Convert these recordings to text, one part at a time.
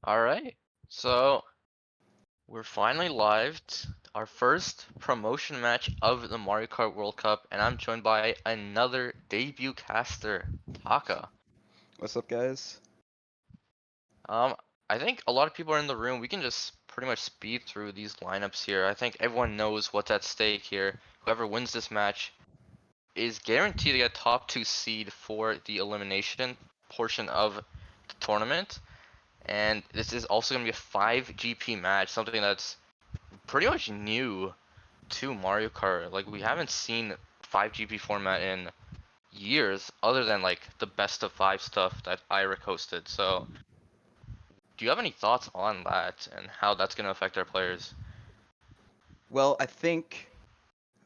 Alright, so we're finally live. Our first promotion match of the Mario Kart World Cup, and I'm joined by another debut caster, Taka. What's up, guys? Um, I think a lot of people are in the room. We can just pretty much speed through these lineups here. I think everyone knows what's at stake here. Whoever wins this match is guaranteed to get top 2 seed for the elimination portion of the tournament. And this is also going to be a 5 GP match, something that's pretty much new to Mario Kart. Like we haven't seen 5GP format in years, other than like the best of 5 stuff that IRIC hosted. So, do you have any thoughts on that and how that's gonna affect our players? Well, I think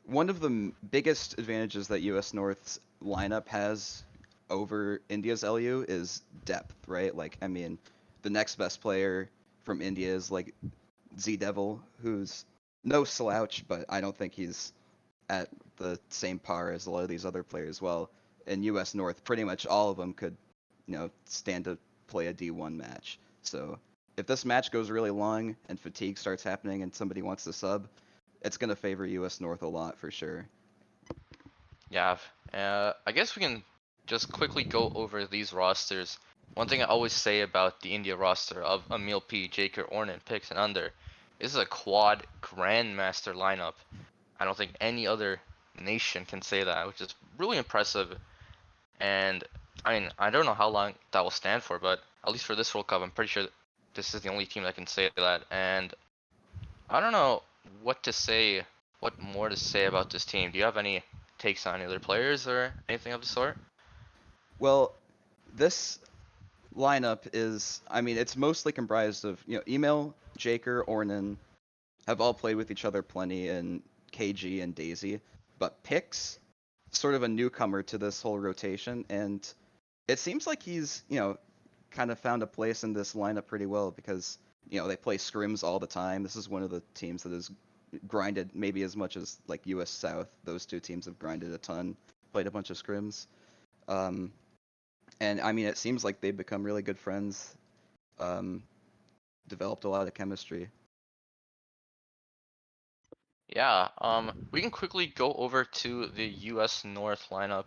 one of the biggest advantages that US North's lineup has over India's LU is depth, right? Like, I mean, the next best player from India is like Z Devil, who's no slouch, but I don't think he's at the same par as a lot of these other players. Well, in US North, pretty much all of them could, stand to play a D1 match. So if this match goes really long and fatigue starts happening and somebody wants to sub, it's going to favor US North a lot for sure. Yeah, I guess we can just quickly go over these rosters. One thing I always say about the India roster of Emil P, Jaker, Ornan, Pix, and Under, this is a quad grandmaster lineup. I don't think any other nation can say that, which is really impressive. And I mean, I don't know how long that will stand for, but at least for this World Cup, I'm pretty sure this is the only team that can say that. And I don't know what to say, what more to say about this team. Do you have any takes on other players or anything of the sort? Well, this lineup is, I mean, it's mostly comprised of, Email, Jaker, Ornan have all played with each other plenty in KG and Daisy, but Pix, sort of a newcomer to this whole rotation, and it seems like he's, kind of found a place in this lineup pretty well because, they play scrims all the time. This is one of the teams that has grinded maybe as much as like US South. Those two teams have grinded a ton, played a bunch of scrims. Um, and I mean, it seems like they've become really good friends, um, developed a lot of chemistry. Yeah, we can quickly go over to the US North lineup.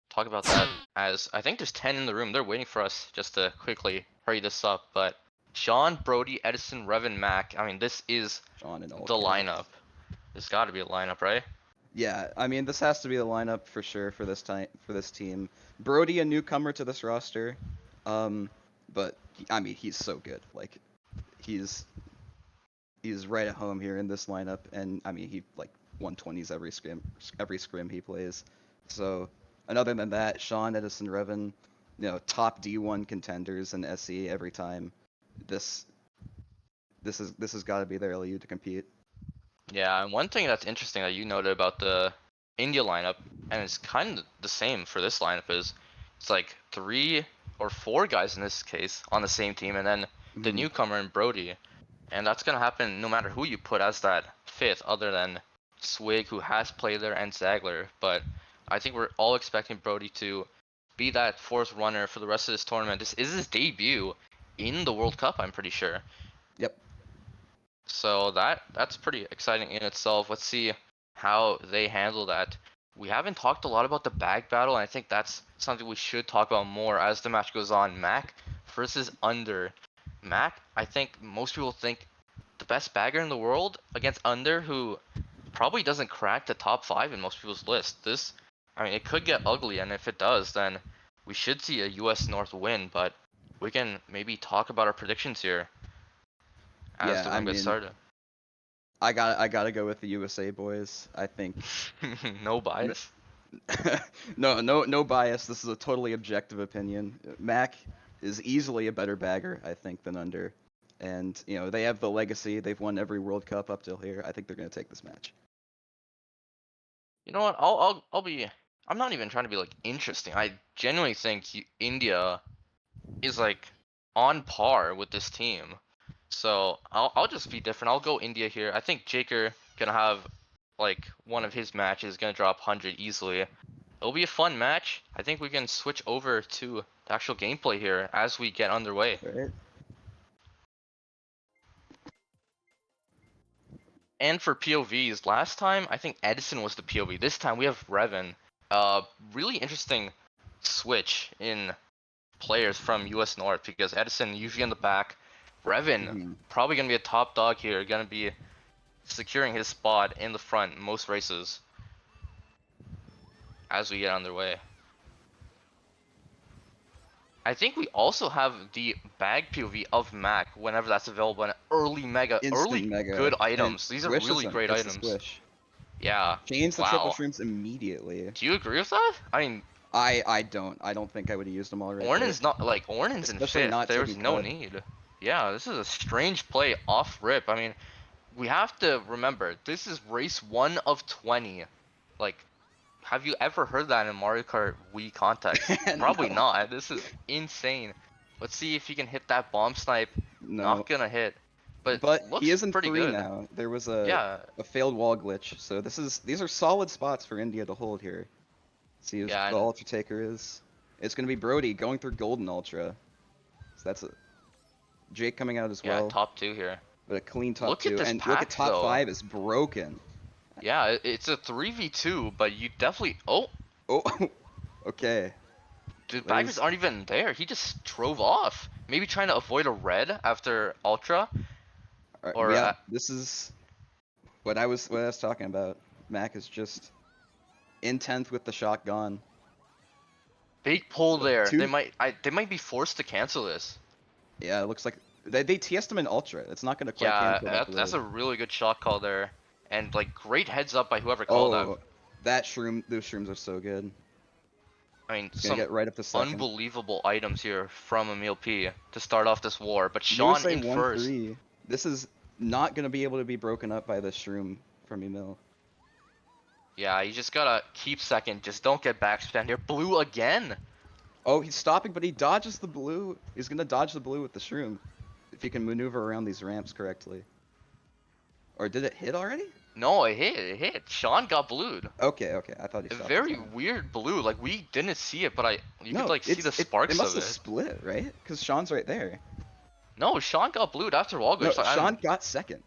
Talk about that as I think there's 10 in the room. They're waiting for us just to quickly hurry this up. But Sean, Brody, Edison, Revan, Mac. I mean, this is John in all the caps. lineup. There's got to be a lineup, right? Yeah, I mean, this has to be the lineup for sure for this time for this team. Brody, a newcomer to this roster, but I mean, he's so good. Like, he's he's right at home here in this lineup, and I mean, he like 120s every scrim he plays. So, and other than that, Sean, Edison, Revan, top D1 contenders in SE every time. This this has got to be their LU to compete. Yeah, and one thing that's interesting that you noted about the India lineup, and it's kind of the same for this lineup, is it's like 3 or 4 guys in this case on the same team, and then the Mhm. newcomer and Brody. And that's gonna happen no matter who you put as that fifth, other than Swig, who has played there, and Zagler. But I think we're all expecting Brody to be that fourth runner for the rest of this tournament. This is his debut in the World Cup, I'm pretty sure. Yep. So that's pretty exciting in itself. Let's see how they handle that. We haven't talked a lot about the bag battle, and I think that's something we should talk about more as the match goes on. Mac versus Under. Mac, I think most people think the best bagger in the world against Under, who probably doesn't crack the top 5 in most people's list. This, I mean, it could get ugly, and if it does, then we should see a US North win, but we can maybe talk about our predictions here as Yeah, the I room gets mean, started. I gotta go with the USA boys. I think No bias. no bias. This is a totally objective opinion. Mac is easily a better bagger, I think, than Under. And they have the legacy. They've won every World Cup up till here. I think they're gonna take this match. You know what? I'll be. I'm not even trying to be like interesting. I genuinely think India is like on par with this team. So I'll just be different. I'll go India here. I think Jaker gonna have like one of his matches gonna drop 100 easily. It'll be a fun match. I think we can switch over to the actual gameplay here as we get underway. Right? And for POVs, last time I think Edison was the POV. This time we have Revan. Really interesting switch in players from US North because Edison usually in the back. Revan Mhm. probably gonna be a top dog here, gonna be securing his spot in the front in most races as we get underway. I think we also have the bag POV of Mac whenever that's available in early mega, Instant early mega. good And items. These are squish really them. great Gets the items. squish. Yeah. Change the triple Wow. shrooms immediately. Do you agree with that? I mean, I don't. I don't think I would have used them all right there. Ornan's not like Ornan's in Especially fifth. not There's taking no cut. need. Yeah, this is a strange play off rip. I mean, we have to remember this is race 1 of 20. Like, have you ever heard that in Mario Kart Wii context? Probably No. not. This is insane. Let's see if he can hit that bomb snipe. No. Not gonna hit, but But he looks is in pretty 3 good. now. There was Yeah, a failed wall glitch, so these are solid spots for India to hold here. See who yeah, the and Ultra Taker is. It's gonna be Brody going through Golden Ultra. So that's a Jake coming out as yeah, well, top 2 here. but a clean top Look at 2. this And look at pack top though. 5 is broken. Yeah, it's a 3v2, but you definitely. Oh, Oh, okay. the baggers There's aren't even there. He just drove off. Maybe trying to avoid a red after Ultra, or yeah. This is what I was talking about. Mac is just in 10th with the shotgun. big pull there. Two. They might be forced to cancel this. Yeah, it looks like they TS'd him in Ultra. It's not gonna quite Yeah, cancel that that's blue. a really good shot call there, and like great heads up by whoever called that. Oh, that shroom. Those shrooms are so good. I mean, He's gonna some get right up to second. unbelievable items here from Emil P to start off this war. But Sean USA in first. 1-3. This is not gonna be able to be broken up by the shroom from Emil. Yeah, you just gotta keep second. Just don't get backspin here. Blue again. Oh, he's stopping, but he dodges the blue. He's gonna dodge the blue with the shroom if he can maneuver around these ramps correctly. Or did it hit already? No, it hit. It hit. Sean got blued. Okay, okay. I thought he A stopped. very weird blue. Like we didn't see it, but you could No, like see the sparks it must of have it. split, right? Because Sean's right there. No, Sean got blued after wall No, glitch. Like, Sean got second.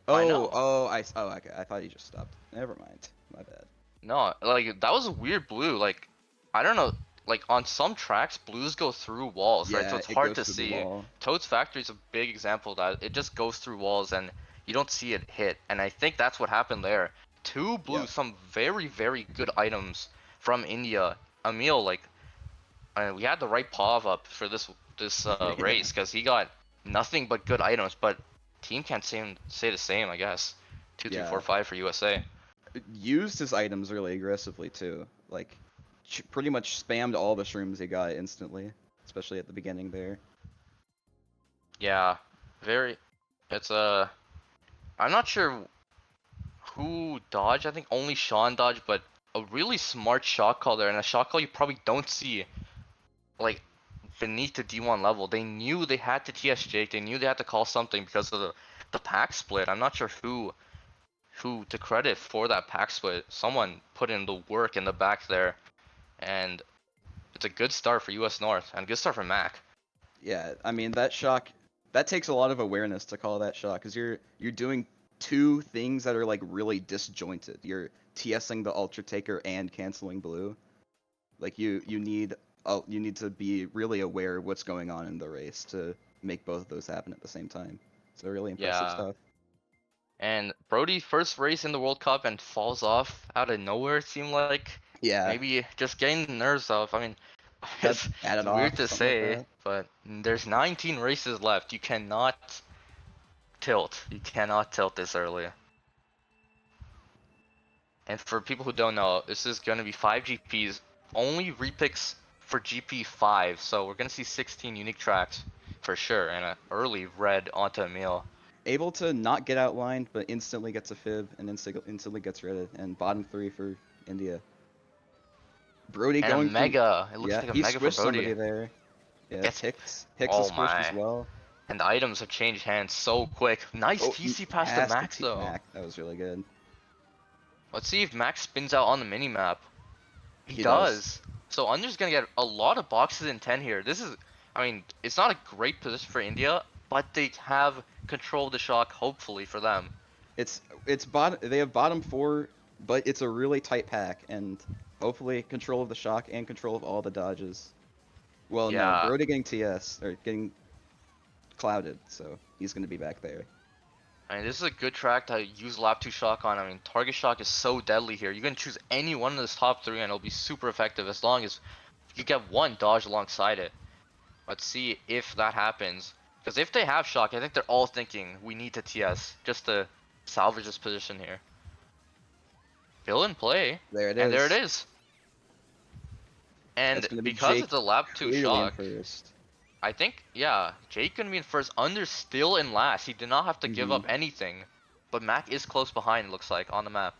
I know. Okay. I thought he just stopped. Never mind. My bad. No, like that was a weird blue. Like I don't know. Like on some tracks, blues go through walls, right? So Yeah, it's it hard goes to through the see. wall. Toad's Factory is a big example of that. It just goes through walls and you don't see it hit. And I think that's what happened there. Two blues, Yeah. some very, very good items from India. Emil, like, we had the right pav up for this Yeah. race because he got nothing but good items. But team can't say the same, I guess. 2, 3, Yeah. 4, 5 for USA. Used his items really aggressively too. Like, pretty much spammed all the shrooms he got instantly, especially at the beginning there. Yeah, very. It's I'm not sure who dodged. I think only Sean dodged, but a really smart shot call there, and a shot call you probably don't see, like, beneath the D1 level. They knew they had to TS Jake. They knew they had to call something because of the pack split. I'm not sure who to credit for that pack split. Someone put in the work in the back there, and it's a good start for US North and a good start for Mac. Yeah, I mean that takes a lot of awareness to call that shot because you're doing two things that are like really disjointed. You're TSing the Ultra Taker and canceling blue. Like you need to be really aware of what's going on in the race to make both of those happen at the same time. So really impressive Yeah. stuff. And Brody first race in the World Cup and falls off out of nowhere. It seemed like Yeah, maybe just getting the nerves off. I mean, it's, added it's off weird to something like say, that. but there's 19 races left. You cannot tilt. You cannot tilt this early. And for people who don't know, this is going to be 5 GPs, only repicks for GP5. So we're going to see 16 unique tracks for sure, and an early red onto Emil. Able to not get outlined, but instantly gets a fib and instantly gets rid of, and bottom 3 for India. Brody And a going mega. It looks yeah, like a he mega for squished Brody. somebody there. Yeah, Gets Hicks oh is squished as my. well. And the items have changed hands so quick. Nice Oh, TC past the Max though. Mac. That was really good. Let's see if Max spins out on the minimap. He He does. does. So Under's gonna get a lot of boxes in 10 here. This is, I mean, it's not a great position for India, but they have control of the shock, hopefully, for them. It's bottom. They have bottom 4, but it's a really tight pack, and hopefully control of the shock and control of all the dodges. Well, no, Yeah, Brody getting TS or getting clouded, so he's gonna be back there. I mean, this is a good track to use lap 2 shock on. I mean, target shock is so deadly here. You can choose any one of this top 3 and it'll be super effective as long as you get one dodge alongside it. Let's see if that happens. Because if they have shock, I think they're all thinking we need to TS just to salvage this position here. Still in play, There it and there it is. is. That's And gonna be because Jake it's a lap 2 clearly in shock, first. I think, yeah, Jake gonna be in first. Under still in last. He did not have to give Hmm. up anything. But Mac is close behind, looks like, on the map.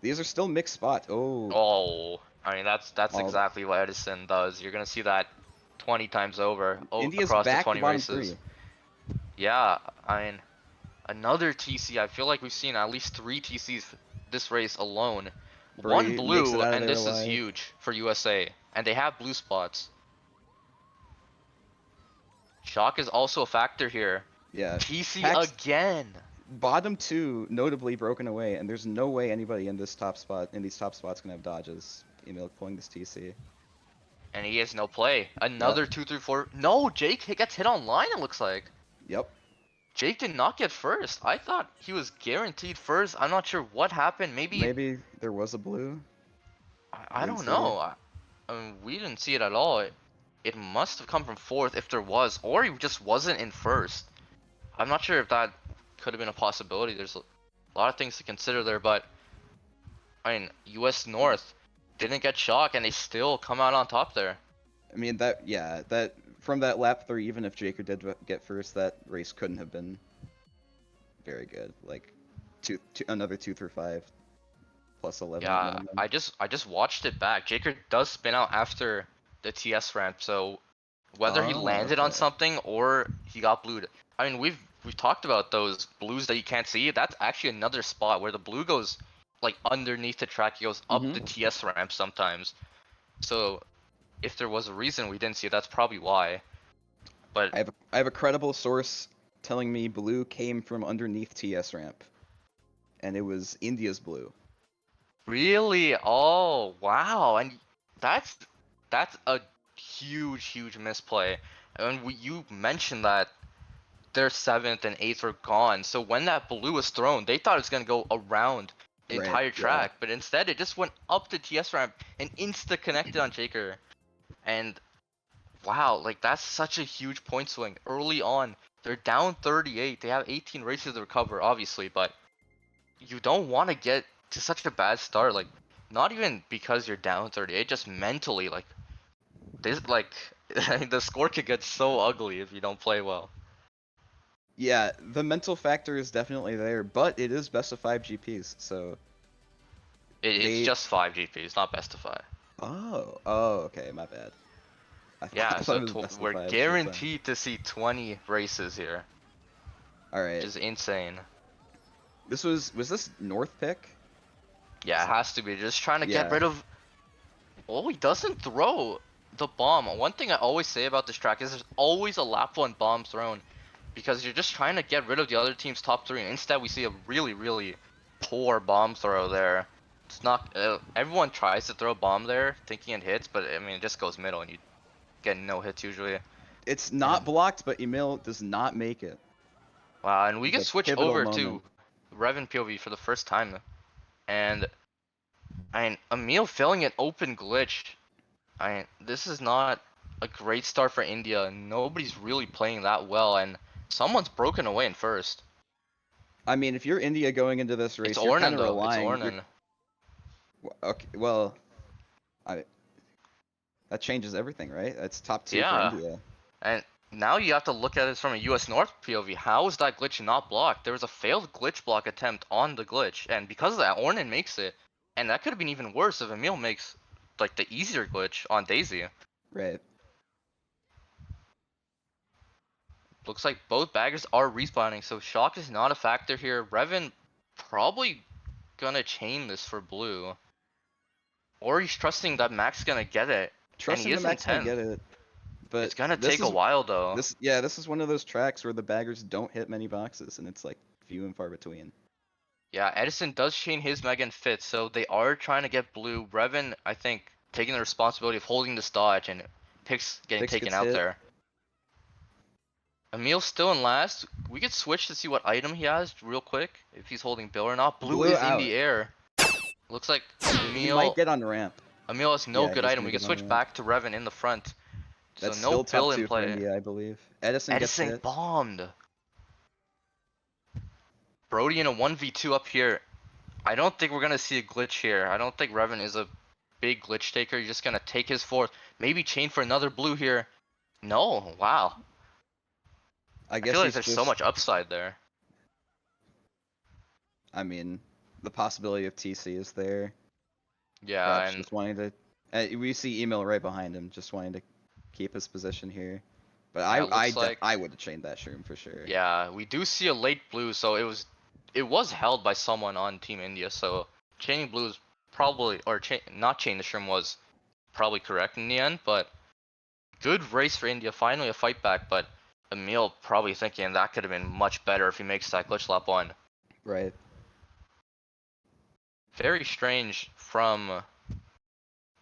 These are still mixed spots. Oh, Oh, I mean, that's all exactly what Edison does. You're gonna see that 20 times over India's across the back to 20 bottom races. 3. Yeah, I mean, another TC. I feel like we've seen at least 3 TCs this race alone. One Brody makes it blue, out of and there this is alive. huge for USA. And they have blue spots. Shock is also a factor here. Yeah. TC Packs again. bottom 2 notably broken away, and there's no way anybody in these top spots can have dodges. Emil pulling this TC. And he has no play. Yep. Another 2 through 4. No, Jake gets hit online, it looks like. Yep. Jake did not get first. I thought he was guaranteed first. I'm not sure what happened. Maybe, Maybe there was a blue. I Didn't don't see it. know. I mean, we didn't see it at all. It must have come from fourth if there was, or he just wasn't in first. I'm not sure if that could have been a possibility. There's a lot of things to consider there, but I mean, US North didn't get shock and they still come out on top there. I mean that from that lap 3, even if Jaker did get first, that race couldn't have been very good. Like another 2 through 5 plus 11 at Yeah, minimum. I just watched it back. Jaker does spin out after the TS ramp, so whether he Oh, landed on okay. something or he got blued. I mean, we've talked about those blues that you can't see. That's actually another spot where the blue goes like underneath the track. It goes up the Mhm. TS ramp sometimes. So if there was a reason we didn't see it, that's probably why. But I have a credible source telling me blue came from underneath TS ramp, and it was India's blue. really, oh wow, and that's that's a huge misplay. And you mentioned that their seventh and eighth were gone. So when that blue was thrown, they thought it was gonna go around the Right. entire Yeah. track, but instead it just went up the TS ramp and insta connected on Jaker. And wow, like that's such a huge point swing early on. They're down 38. They have 18 races to recover, obviously, but you don't want to get to such a bad start. Like, not even because you're down 38, just mentally, like this, like the score could get so ugly if you don't play well. Yeah, the mental factor is definitely there, but it is best of 5 GPs, so It's they. just 5 GPs, not best of 5. Oh, okay, my bad. I Yeah, thought so it was best of we're 5 shit then. guaranteed to see 20 races here, All which right, is insane. was this North pick? Yeah, it has to be. Just trying to get Yeah, rid of. Oh, he doesn't throw the bomb. One thing I always say about this track is there's always a lap one bomb thrown, because you're just trying to get rid of the other team's top three. And instead, we see a really poor bomb throw there. It's not. Everyone tries to throw a bomb there, thinking it hits, but I mean, it just goes middle, and you get no hits usually. it's not And blocked, but Emil does not make it. wow, and we It's can a switch pivotal over moment. to Revan POV for the first time, and I mean, Emil failing an open glitch. This is not a great start for India. Nobody's really playing that well, and someone's broken away in first. I mean, if you're India going into this It's race, you're kind Ornan of though. It's relying. You're Ornan. okay. Well, I that changes everything, right? That's top 2 for Yeah, India. and now you have to look at it from a US North POV. How is that glitch not blocked? There was a failed glitch block attempt on the glitch, and because of that, Ornan makes it. And that could have been even worse if Emil makes like the easier glitch on Daisy. Right. Looks like both baggers are respawning, so shock is not a factor here. Revan probably gonna chain this for blue. Or he's trusting that Mac's gonna get it. And he Trusting the is in Mac's gonna 10th. get it, but It's gonna this take a is while though. this is one of those tracks where the baggers don't hit many boxes, and it's like few and far between. Yeah, Edison does chain his Mega and Fit, so they are trying to get blue. Revan, I think, taking the responsibility of holding this dodge and Pix getting Pix taken gets out hit. there. Emil still in last. We could switch to see what item he has real quick, if he's holding Bill or not. Blue Blue is in out. the air. Looks like He might get on ramp. Emil has no Yeah, good he's item. gonna We can get on switch ramp. back to Revan in the front. So That's no still top Bill in 2 for play. India, I believe. Edison gets Edison hit. bombed. Brody in a 1v2 up here. I don't think we're gonna see a glitch here. I don't think Revan is a big glitch taker. You're just gonna take his fourth. Maybe chain for another blue here. No, wow. I I guess feel like he's there's just, so much upside there. I mean, the possibility of TC is there. Yeah, Perhaps and just wanting to. We see Email right behind him, just wanting to keep his position here. But yeah, it looks I would have chained that shroom for sure. yeah, we do see a late blue, so it was held by someone on Team India. So chaining blue is probably not chain the shroom was probably correct in the end. But good race for India. Finally a fight back, but Emil probably thinking that could have been much better if he makes that glitch lap 1. Right. Very strange from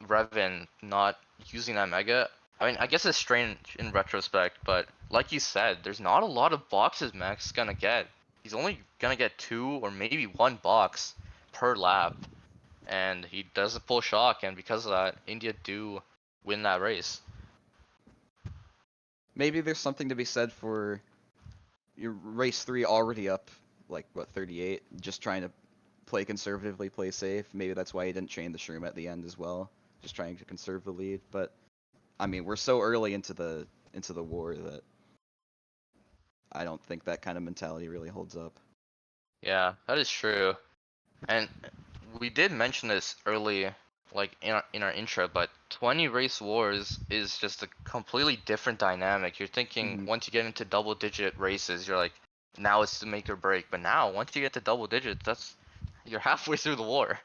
Revan not using that Mega. I mean, I guess it's strange in retrospect, but like you said, there's not a lot of boxes Max is gonna get. He's only gonna get 2 or maybe 1 box per lap, and he doesn't pull shock, and because of that, India do win that race. Maybe there's something to be said for your race 3 already up, like what 38, just trying to play conservatively, play safe. Maybe that's why he didn't chain the shroom at the end as well, just trying to conserve the lead. But I mean, we're so early into the war that I don't think that kind of mentality really holds up. Yeah, that is true. And we did mention this early, like in our intro, but 20 race wars is just a completely different dynamic. You're thinking Mhm. once you get into double digit races, you're like, now it's the make or break. But now once you get to double digits, you're halfway through the war.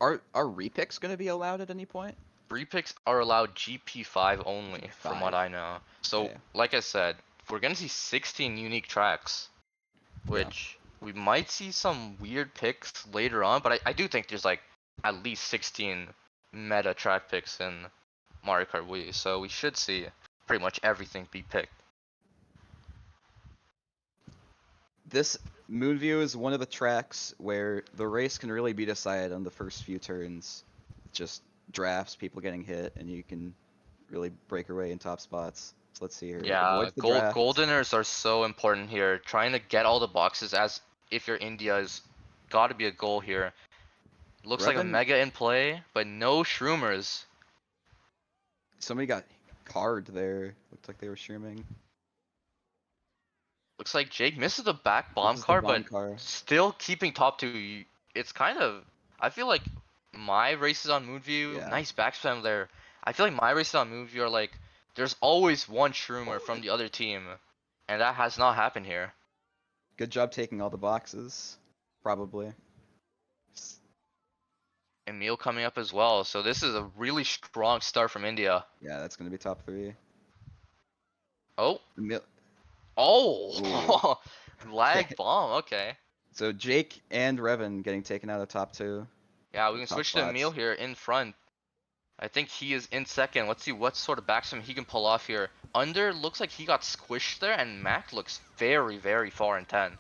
Are repicks going to be allowed at any point? Repicks are allowed GP5 only, from what 5. I know. So, Okay. like I said, we're gonna see 16 unique tracks, Yeah. which we might see some weird picks later on, but I do think there's like at least 16 meta track picks in Mario Kart Wii, so we should see pretty much everything be picked. This Moonview is one of the tracks where the race can really be decided on the first few turns. Just drafts, people getting hit, and you can really break your way in top spots. So let's see here. Yeah, Avoids the draft. goldeners are so important here. Trying to get all the boxes as if you're India is got to be a goal here. Looks like a Revan, mega in play, but no shroomers. somebody got card there. Looked like they were shrooming. Looks like Jake misses the back bomb Misses the card, bomb but card. still keeping top 2. It's kind of, I feel like my races on Moonview, Yeah. nice backspam there. I feel like my races on Moonview are like, there's always one shroomer from the other team, and that has not happened here. Good job taking all the boxes. Probably. Emil coming up as well, so this is a really strong start from India. Yeah, that's gonna be top 3. Oh, Emil- oh, lag Okay. bomb, okay. So Jake and Revan getting taken out of top 2. Yeah, we can Top switch to Emil spots. here in front. I think he is in second. Let's see what sort of backspin he can pull off here. Under looks like he got squished there, and Mac looks very, very far in 10.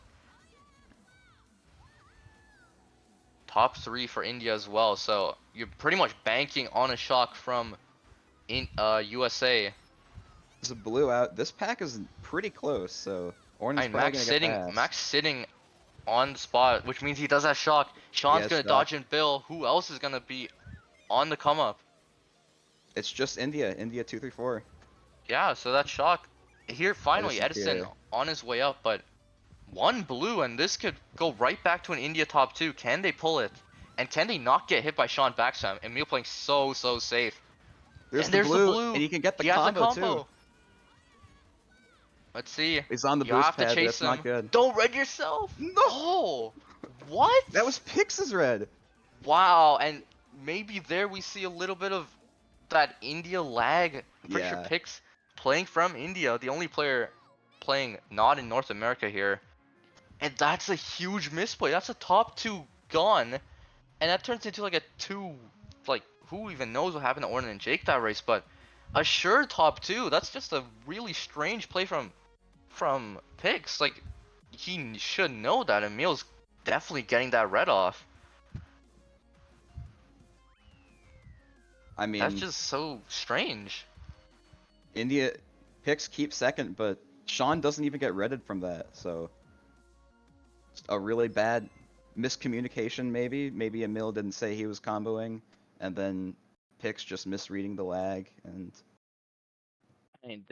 Top 3 for India as well, so you're pretty much banking on a shock from USA. There's a blue out. This pack is pretty close, so Orn's And probably gonna get past. Mac's sitting on the spot, which means he does have shock. Sean's Yes, gonna shock. dodge in Bill. Who else is gonna be on the come up? It's just India. India 234. Yeah, so that's shock. Here, finally, Edison's Edison here. on his way up, but one blue, and this could go right back to an India top 2. Can they pull it? And can they not get hit by Sean backside? Emil playing so safe. There's And the there's blue, the blue. and you can get the He has the combo, combo. too. Let's see. He's on the You boost have to pad, but chase that's him. not good. Don't red yourself. No! Oh, what? That was Pix's red. Wow. And maybe there we see a little bit of that India lag. I'm pretty sure Yeah. Pix playing from India, the only player playing not in North America here. And that's a huge misplay. That's a top 2 gone. And that turns into like a 2, like, who even knows what happened to Orton and Jake that race, but a sure top 2. That's just a really strange play from Pix. Like, he should know that Emil's definitely getting that red off. I That's mean, just so strange. India picks keep second, but Sean doesn't even get redded from that. So it's a really bad miscommunication, maybe. Maybe Emil didn't say he was comboing, and then picks just misreading the lag. And I mean,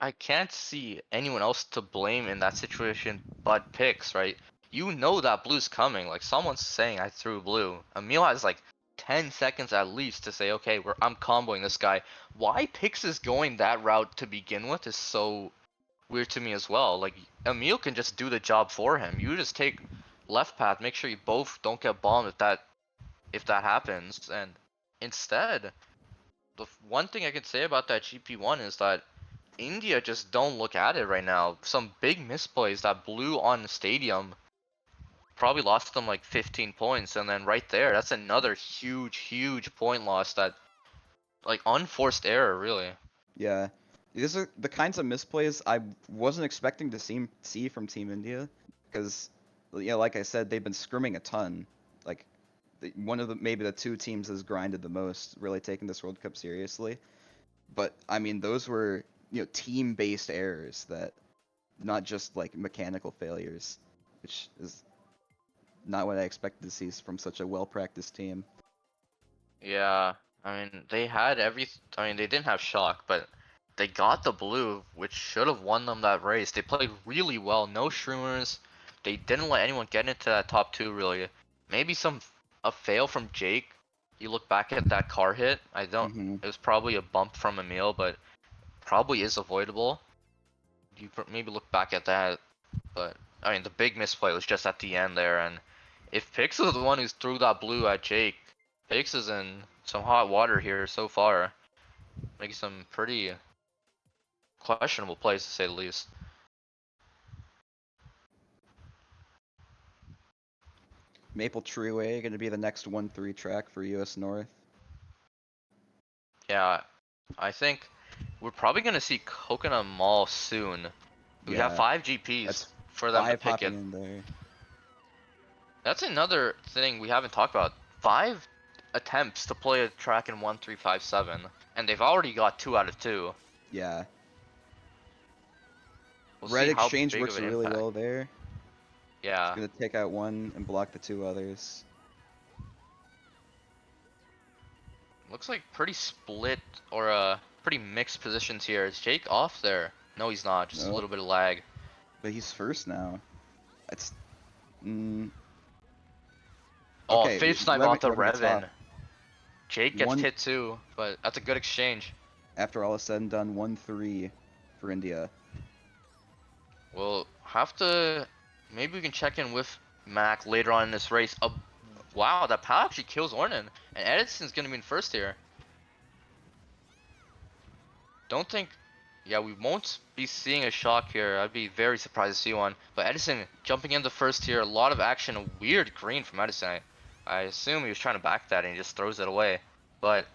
I can't see anyone else to blame in that situation but Pix, right? You know that blue's coming. Like, someone's saying I threw blue. Emil has like 10 seconds at least to say, okay, I'm comboing this guy. Why Pix is going that route to begin with is so weird to me as well. Like, Emil can just do the job for him. You just take left path, make sure you both don't get bombed if that happens, and instead, the one thing I can say about that GP1 is that India just don't look at it right now. Some big misplays that blew on the stadium probably lost them like 15 points, and then right there, that's another huge, huge point loss that, like, unforced error, really. yeah, these are the kinds of misplays I wasn't expecting to see from Team India, because like I said, they've been scrimming a ton. Like one of the maybe the two teams has grinded the most, really taking this World Cup seriously. But I mean, those were team-based errors that not just like mechanical failures, which is not what I expected to see from such a well-practiced team. Yeah, I mean, they had I mean, they didn't have shock, but they got the blue, which should have won them that race. They played really well, no streamers. They didn't let anyone get into that top 2, really. Maybe a fail from Jake. You look back at that car hit, Hmm. it was probably a bump from Emil, but probably is avoidable. You maybe look back at that, but I mean, the big misplay was just at the end there, and if Pix is the one who threw that blue at Jake, Pix is in some hot water here so far, making some pretty questionable plays to say the least. Maple Treeway going to be the next 1-3 track for US North. Yeah, I think we're probably gonna see Coconut Mall soon. We have Yeah, 5 GPs that's for them to 5 pick hopping it. in there. That's another thing we haven't talked about. 5 attempts to play a track in 1357, and they've already got 2 out of 2. Yeah. We'll Red see how exchange big of works an really impact. well there. It's Yeah. gonna take out one and block the 2 others. Looks like pretty split or pretty mixed positions here. Is Jake off there? No, he's not. Just a No, little bit of lag. but he's first now. That's mm, Oh, okay. fave snipe Revan, onto Revan gets off. Revan. Jake gets One hit too, but that's a good exchange. after all is said and done, 1-3 for India. We'll have to. Maybe we can check in with Mac later on in this race. Wow, that power actually kills Ornan, and Edison's gonna be in first here. Don't think. Yeah, we won't be seeing a shock here. I'd be very surprised to see one. But Edison jumping into first here. A lot of action. A weird green from Edison. I assume he was trying to back that and he just throws it away. But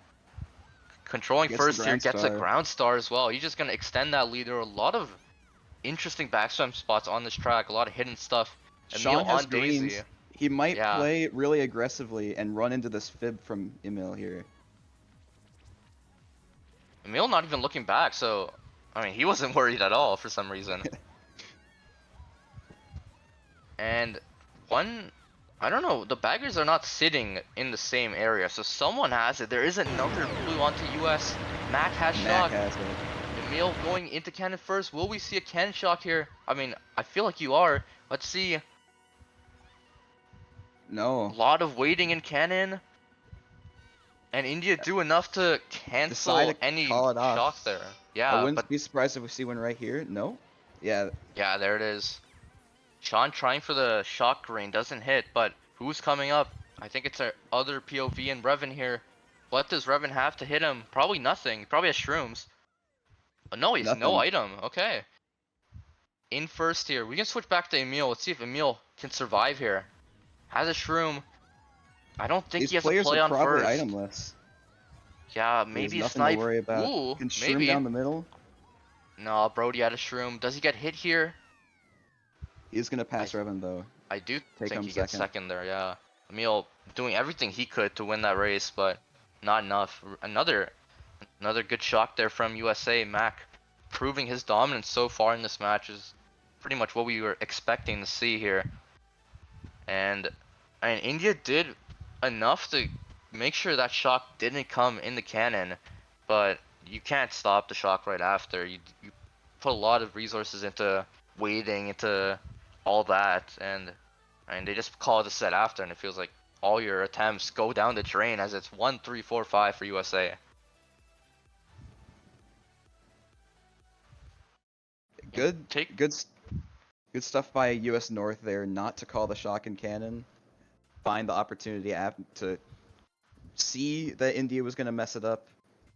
controlling Gets the first here ground gets a star. ground star as well. He's just gonna extend that lead. There are a lot of interesting backswim spots on this track. A lot of hidden stuff. Emil Sean has on Daisy. greens. He might Yeah. play really aggressively and run into this fib from Emil here. Emil not even looking back. So, I mean, he wasn't worried at all for some reason. And one, I don't know, the baggers are not sitting in the same area, so someone has it. There is another blue onto US. Mac has Mac shock. has it. Emil going into cannon first. Will we see a cannon shock here? I mean, I feel like you are. Let's see. A No. lot of waiting in cannon. And India do enough to cancel Decide to any call it off. shock there. I Yeah, wouldn't but be surprised if we see one right here. No? Yeah. yeah, there it is. Sean trying for the shock green doesn't hit, but who's coming up? I think it's our other POV and Revan here. What does Revan have to hit him? Probably nothing. Probably has shrooms. Oh, no, he has no Nothing. item. Okay. In first here. We can switch back to Emil. Let's see if Emil can survive here. Has a shroom. I don't think These he has a players are play on probably first. itemless. Yeah, He has maybe a nothing to snipe. worry about. Ooh, Can shroom maybe. down the middle. No, Brody had a shroom. Does he get hit here? He's gonna I pass Revan though. I do Take think him he gets second. second there, yeah. Emil doing everything he could to win that race, but not enough. Another good shot there from USA. Mac proving his dominance so far in this match is pretty much what we were expecting to see here. And India did enough to make sure that shock didn't come in the cannon, but you can't stop the shock right after. You put a lot of resources into waiting, into all that, and they just call it a set after, and it feels like all your attempts go down the drain as it's 1-3-4-5 for USA. Good, Take good, good stuff by US North there, not to call the shock and cannon. Find the opportunity to see that India was gonna mess it up,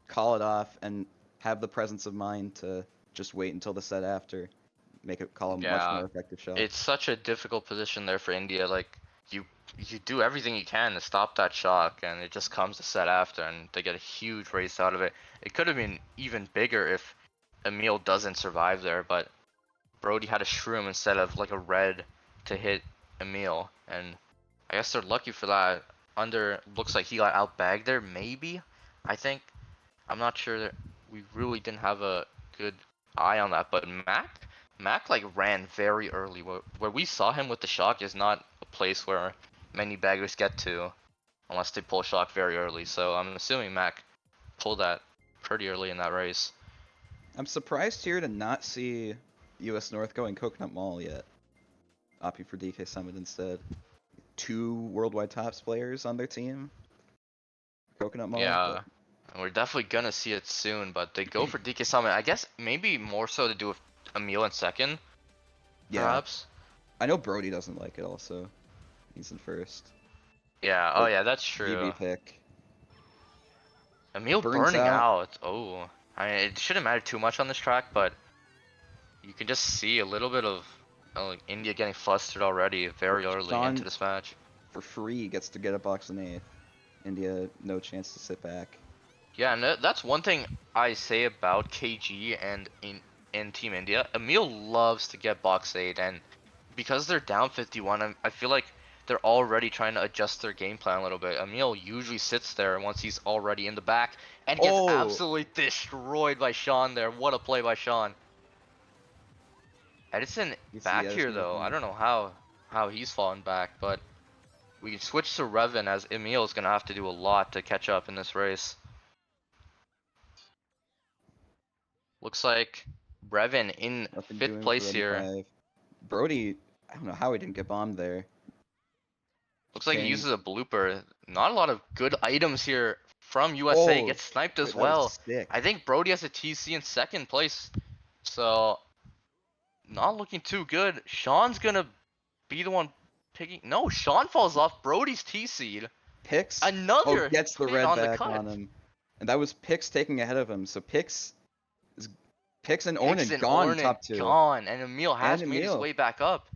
call it off, and have the presence of mind to just wait until the set after, make it call a much Yeah, more effective shot. it's such a difficult position there for India. Like you do everything you can to stop that shock, and it just comes to set after, and they get a huge race out of it. It could have been even bigger if Emil doesn't survive there, but Brody had a shroom instead of like a red to hit Emil, and I guess they're lucky for that. Under looks like he got outbagged there, maybe. I think I'm not sure that we really didn't have a good eye on that, but Mac like ran very early. Where we saw him with the shock is not a place where many baggers get to unless they pull shock very early. So I'm assuming Mac pulled that pretty early in that race. I'm surprised here to not see US North going Coconut Mall yet. Opting for DK Summit instead. 2 worldwide tops players on their team. Coconut Mall, but Yeah, and we're definitely gonna see it soon, but they go for DK Summit. I guess maybe more so to do with Emil in second, yeah. perhaps. I know Brody doesn't like it also. He's in first. Yeah, oh But yeah, that's true. DB pick. Emil Burns burning out. out. Oh, I mean, it shouldn't matter too much on this track, but you can just see a little bit of like India getting flustered already very early into Sean, this match. for free, gets to get a box in 8th. India, no chance to sit back. Yeah, and that's one thing I say about KG and in Team India. Emil loves to get box 8, and because they're down 51, I feel like they're already trying to adjust their game plan a little bit. Emil usually sits there once he's already in the back and gets Oh! absolutely destroyed by Sean there. What a play by Sean. Edison You see back here Edison though. I looking. don't know how he's fallen back, but we can switch to Revan as Emil is gonna have to do a lot to catch up in this race. Looks like Revan in Nothing 5th doing for place Red and here. 5. Brody, I don't know how he didn't get bombed there. Looks like he King. uses a blooper. Not a lot of good items here from USA. Oh! Gets sniped as Wait, that was well. I sick. think Brody has a TC in 2nd place. So, not looking too good. Sean's gonna be the one picking. No, Sean falls off Brody's TC. Pix, oh, Another gets the hit red on the back cut. on him. And that was Pix taking ahead of him. So is Pix and Hicks Ornan and gone Ornan top 2. gone. And Emil And has made his Emil. way back up.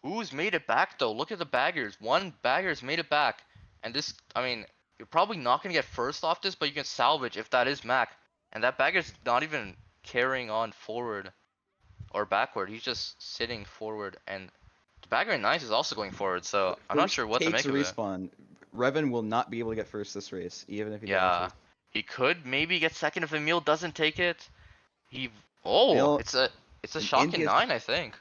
Who's made it back though? Look at the baggers. One bagger's made it back. And this, I mean, you're probably not going to get first off this, but you can salvage if that is Mac. And that bagger's not even carrying on forward or backward. He's just sitting forward. And the bagger in 9th is also going forward. So I'm not First sure what to takes make a of it. respawn. Revan will not be able to get first this race, even if he Yeah. dashes. He could maybe get second if Emil doesn't take it. He, oh, Emil, it's a in shock in India's, 9, I think.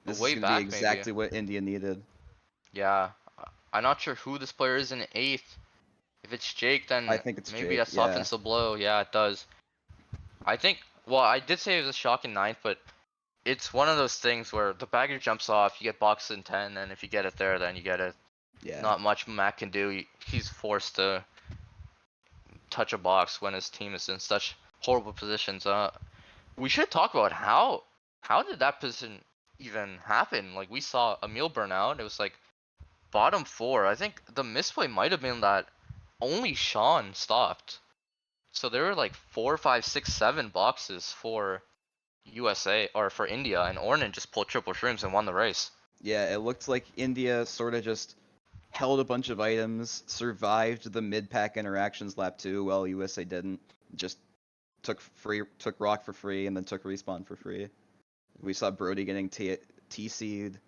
this is Way going to be back maybe. exactly what India needed. Yeah. I'm not sure who this player is in 8th. If it's Jake, I then think it's maybe Jake, that yeah. softens the blow. Yeah, it does. I think, well, I did say it was a shock in 9th, but it's one of those things where the bagger jumps off, you get boxed in 10, and if you get it there, then you get it. Yeah. Not much Mac can do. He's forced to touch a box when his team is in such horrible positions. We should talk about how did that position even happen. Like we saw Emil burn out. It was like bottom 4. I think the misplay might have been that only Sean stopped. So there were like 4, 5, 6, 7 boxes for USA or for India, and Ornan just pulled triple shrooms and won the race. Yeah, it looked like India sort of just held a bunch of items, survived the mid-pack interactions lap 2, while USA didn't. Just took rock for free and then took respawn for free. We saw Brody getting TC'd.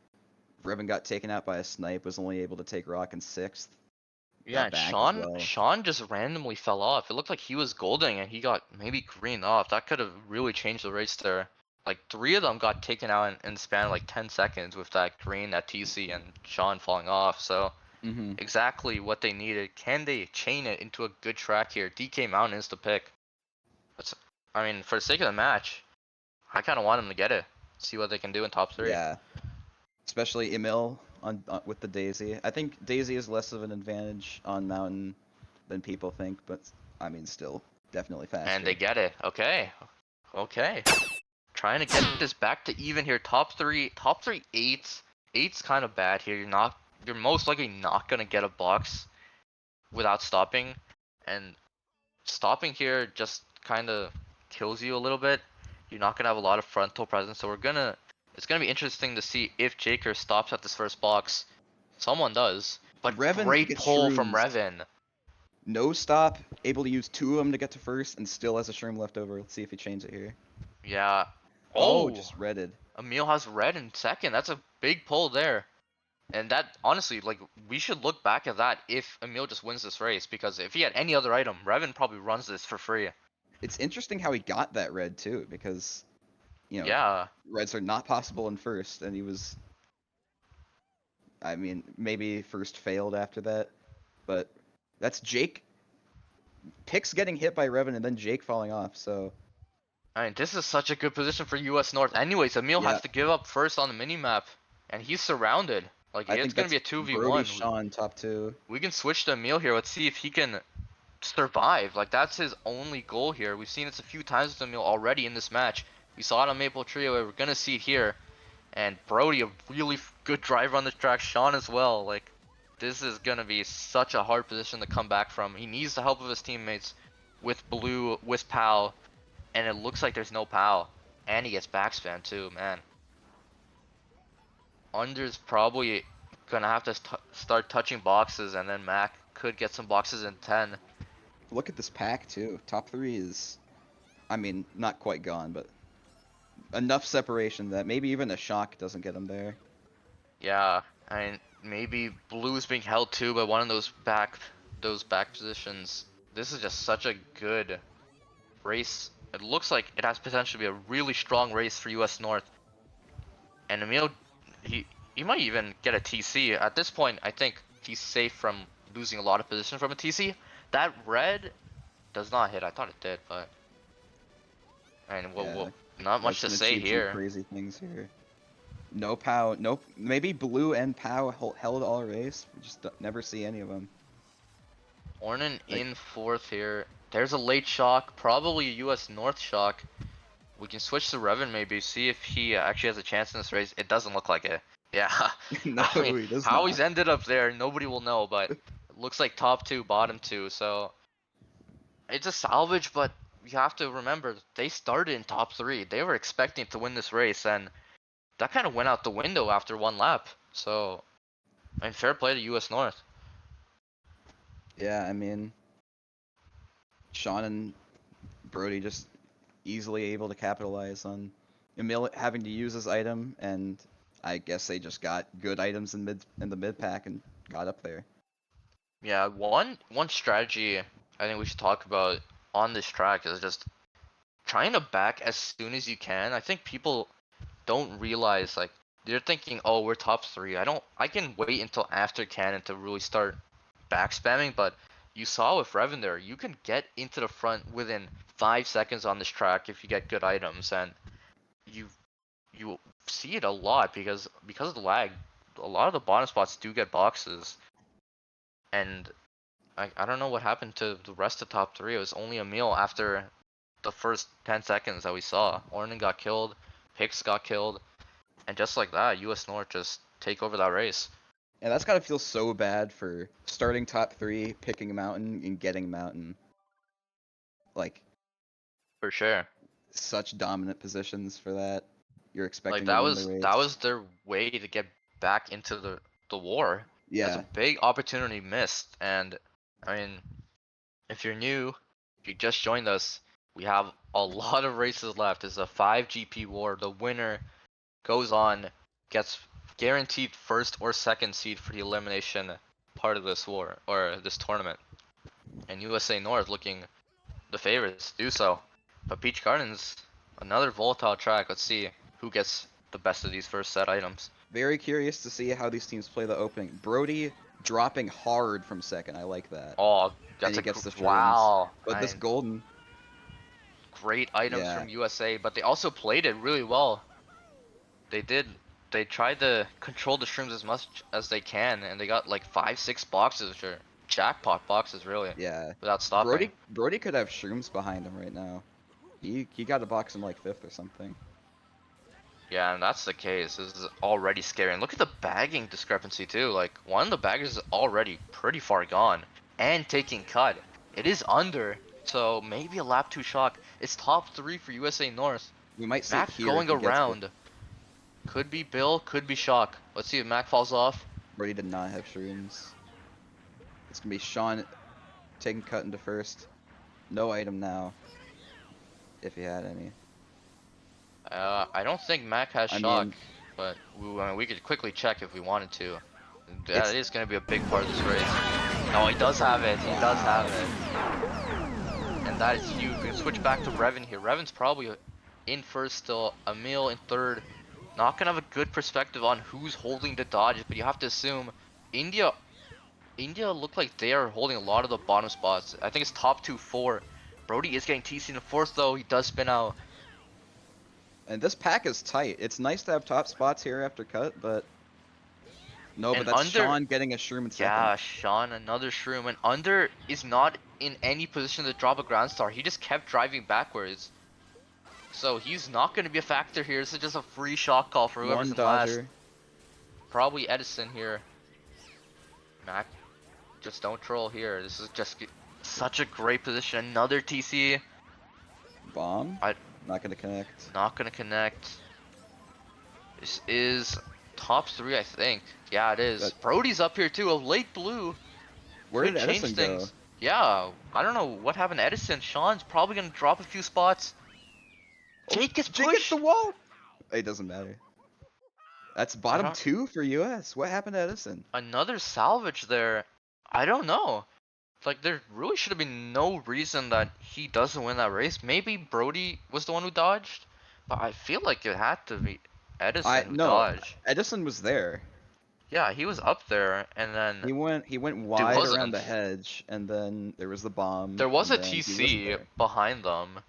Revan got taken out by a snipe, was only able to take rock in 6th. Yeah, Got and back as Sean well. Sean just randomly fell off. It looked like he was golding and he got maybe green off. That could have really changed the race there. Like 3 of them got taken out in the span of like 10 seconds with that green, that TC, and Sean falling off. So Mm-hmm. exactly what they needed. Can they chain it into a good track here? DK Mountain is the pick. That's, I mean, for the sake of the match, I kind of want them to get it. See what they can do in top 3. Yeah, especially Emil on with the Daisy. I think Daisy is less of an advantage on Mountain than people think, but I mean, still definitely faster. And they get it. Okay. Okay. Trying to get this back to even here. Top three eights. Eight's kind of bad here. You're most likely not gonna get a box without stopping, and stopping here just kind of kills you a little bit. You're not gonna have a lot of frontal presence, so it's gonna be interesting to see if Jaker stops at this first box. Someone does, but Revan great gets pull from shrooms. Revan. No stop, able to use 2 of them to get to first, and still has a shroom left over. Let's see if he chains it here. Yeah. Oh, Oh, just redded. Emil has red in second. That's a big pull there. And that, honestly, like, we should look back at that if Emil just wins this race, because if he had any other item, Revan probably runs this for free. It's interesting how he got that red too, because Yeah. reds are not possible in first, and he was. I mean, maybe first failed after that, but that's Jake. Picks getting hit by Revan and then Jake falling off. So I mean, this is such a good position for US North. Anyways, Emil yeah, has to give up first on the minimap, and he's surrounded. Like, I it's think gonna that's be a Brody 2v1. Sean top 2. We can switch to Emil here. Let's see if he can survive. Like, that's his only goal here. We've seen this a few times with Emil already in this match. We saw it on Maple Trio. We're gonna see it here. And Brody, a really good driver on this track. Sean as well. Like, this is gonna be such a hard position to come back from. He needs the help of his teammates with Blue, with Pal, and it looks like there's no Pal. And he gets backspam too, man. Under's probably gonna have to start touching boxes, and then Mac could get some boxes in 10. Look at this pack too. Top 3 is, I mean, not quite gone, but enough separation that maybe even a shock doesn't get him there. Yeah, I mean, maybe Blue's being held too by one of those back positions. This is just such a good race. It looks like it has potential to be a really strong race for US North. And Emil, he might even get a TC. At this point, I think he's safe from losing a lot of position from a TC. That red does not hit. I thought it did, but I mean, Yeah, not much that's to gonna say achieve some here. crazy things here. No Pow, nope. Maybe Blue and Pow held all race. We just never see any of them. Ornan Like, in 4th here. There's a late shock, probably a US North shock. We can switch to Revan maybe, see if he actually has a chance in this race. It doesn't look like it. Yeah, no, I mean, he does how not. he's ended up there, nobody will know, but it looks like top 2, bottom 2, so it's a salvage, but you have to remember, they started in top 3. They were expecting to win this race, and that kind of went out the window after 1 lap. So, I mean, fair play to US North. Yeah, I mean, Sean and Brody just easily able to capitalize on Emil having to use his item, and I guess they just got good items in the mid pack and got up there. Yeah, one strategy I think we should talk about on this track is just trying to back as soon as you can. I think people don't realize, like, they're thinking, oh, we're top 3. I can wait until after cannon to really start back spamming, but you saw with Revan there, you can get into the front within 5 seconds on this track if you get good items, and you you see it a lot because of the lag. A lot of the bottom spots do get boxes, and I don't know what happened to the rest of top 3. It was only Emil after the first 10 seconds that we saw. Ornan got killed, Hicks got killed, And just like that, US North just take over that race. And that's gotta feel so bad for starting top 3, picking a mountain, and getting mountain. Like, For sure. such dominant positions for that. You're Like expecting to that win the was that race. was their way to get back into the war. That's a Yeah. big opportunity missed. And I mean, if you're new, if you just joined us, we have a lot of races left. It's a 5 GP war. The winner goes on, gets guaranteed first or second seed for the elimination part of this war or this tournament. And USA North looking the favorites to do so. But Peach Gardens, another volatile track. Let's see who gets the best of these first set items. Very curious to see how these teams play the opening. Brody dropping hard from second. I like that. Oh, And that's he a gets the shrooms. wow. But I this mean, golden, great items yeah. from USA, but they also played it really well. They did. They tried to control the shrooms as much as they can, and they got like 5, 6 boxes, which are jackpot boxes, really, Yeah. without stopping. Brody could have shrooms behind him right now. He got a box in like 5th or something. Yeah, and that's the case. This is already scary. And look at the bagging discrepancy too. Like one of the baggers is already pretty far gone and taking cut. It is under, so maybe a lap 2 shock. It's top 3 for USA North. We might see it Mac here if going he gets it. around. Could be Bill, could be Shock. Let's see if Mac falls off. Brody did not have shrooms. It's gonna be Sean taking cut into first. No item now. If he had any. I don't think Mac has I Shock, mean, but we could quickly check if we wanted to. It's- That is going to be a big part of this race. No, he does have it. He does have it. And that is huge. We can switch back to Revan here. Revan's probably in first still. Emil in third. Not going to have a good perspective on who's holding the dodges, but you have to assume India look like they are holding a lot of the bottom spots. I think it's top 2, 4. Brody is getting TC in fourth though. He does spin out. And this pack is tight. It's nice to have top spots here after cut, but no, but And that's under, Sean getting a shroom in second. yeah, Sean, another shroom. And under is not in any position to drop a ground star. He just kept driving backwards. So he's not going to be a factor here. This is just a free shot call for whoever's One in last. dodger. Probably Edison here. Mac, just don't troll here. This is just such a great position. Another TC. Bomb. Not gonna connect. Not gonna connect. This is top 3, I think. Yeah, it is. Brody's up here too. A late blue. Where Could did change Edison things. go? Yeah, I don't know what happened to Edison. Sean's probably gonna drop a few spots. Jake gets Jake hit pushed. the wall. It doesn't matter. That's bottom don't- 2 for US. What happened to Edison? Another salvage there. I don't know. Like there really should have been no reason that he doesn't win that race. Maybe Brody was the one who dodged, but I feel like it had to be Edison who No, dodged. Edison was there. Yeah, he was up there, and then He went wide wasn't. around the hedge, and then there was the bomb. there was a and then he wasn't TC there. behind them.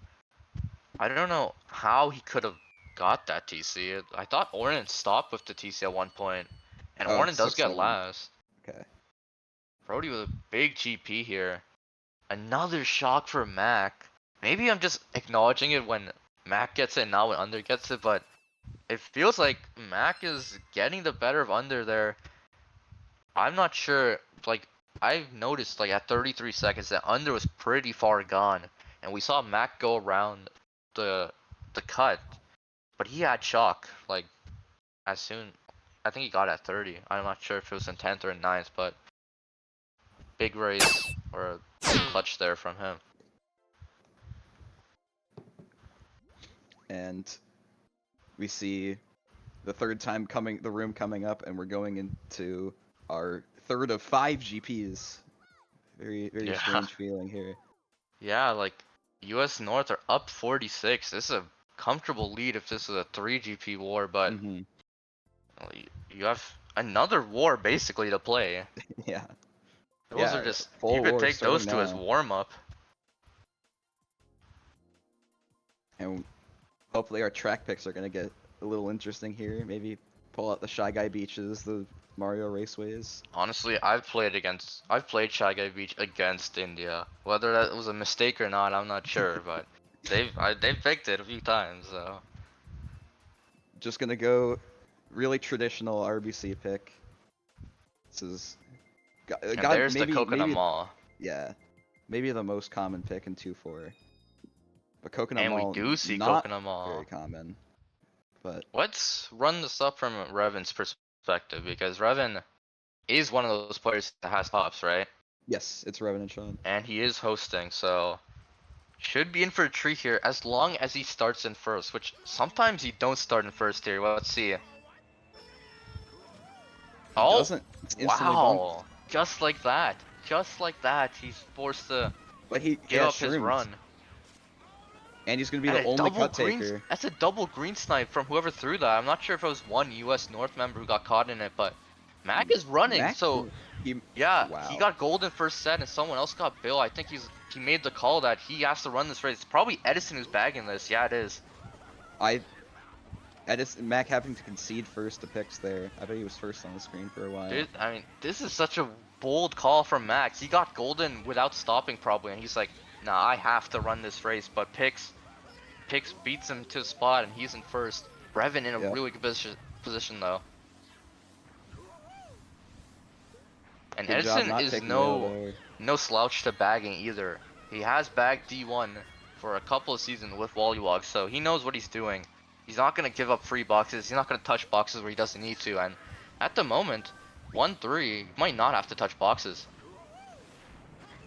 I don't know how he could have got that TC. I thought Ornan stopped with the TC at one point, and Oh, Ornan does get 6-7. last. Okay. Brody with a big GP here. Another shock for Mac. Maybe I'm just acknowledging it when Mac gets it, not when Under gets it, but it feels like Mac is getting the better of Under there. I'm not sure, like, I've noticed, like, at 33 seconds that Under was pretty far gone, and we saw Mac go around the cut, but he had shock, like, as soon, I think he got at 30. I'm not sure if it was in 10th or in 9th, but big race, or a big clutch there from him. And we see the third time the room coming up, and we're going into our third of 5 GPs. Very Yeah. strange feeling here. Yeah, like, US North are up 46. This is a comfortable lead if this is a 3 GP war, but Mhm. you have another war basically to play. Yeah. Those Yeah, are just, full you could war take those starting two as now. warm-up. And hopefully our track picks are gonna get a little interesting here. Maybe pull out the Shy Guy Beaches, the Mario Raceways. Honestly, I've played Shy Guy Beach against India. Whether that was a mistake or not, I'm not sure, but they've picked it a few times, so. Just gonna go really traditional RBC pick. This is And there's the maybe Coconut Mall. yeah, maybe the most common pick in 2-4. But Coconut And we Mall do see not Coconut very Mall. common. But Let's run this up from Revan's perspective, because Revan is one of those players that has pops, right? yes, it's Revan and Sean. And he is hosting, so should be in for a treat here as long as he starts in first, which sometimes he don't start in first here. Let's see. He Oh, doesn't. It's instantly bunked. wow. Just like that. Just like that, he's forced to But he give up his shrooms. run. And he's gonna be And the a only double cut green, taker. that's a double green snipe from whoever threw that. I'm not sure if it was one US North member who got caught in it, but Mac is running, Mac, so he yeah, he wow. got gold in first set and someone else got Bill. I think he made the call that he has to run this race. It's probably Edison who's bagging this. Yeah, it is. Edison Mac having to concede first to picks there. I bet he was first on the screen for a while. I mean, this is such a bold call from Max. He got golden without stopping probably, and he's like, nah, I have to run this race. But Pix beats him to the spot, and he's in first. Revan in a Yep. really good position though. And Good job Edison not is taking the L there. no slouch to bagging either. He has bagged D1 for a couple of seasons with Wollywog, so he knows what he's doing. He's not going to give up free boxes. He's not going to touch boxes where he doesn't need to. And at the moment, 1-3 might not have to touch boxes.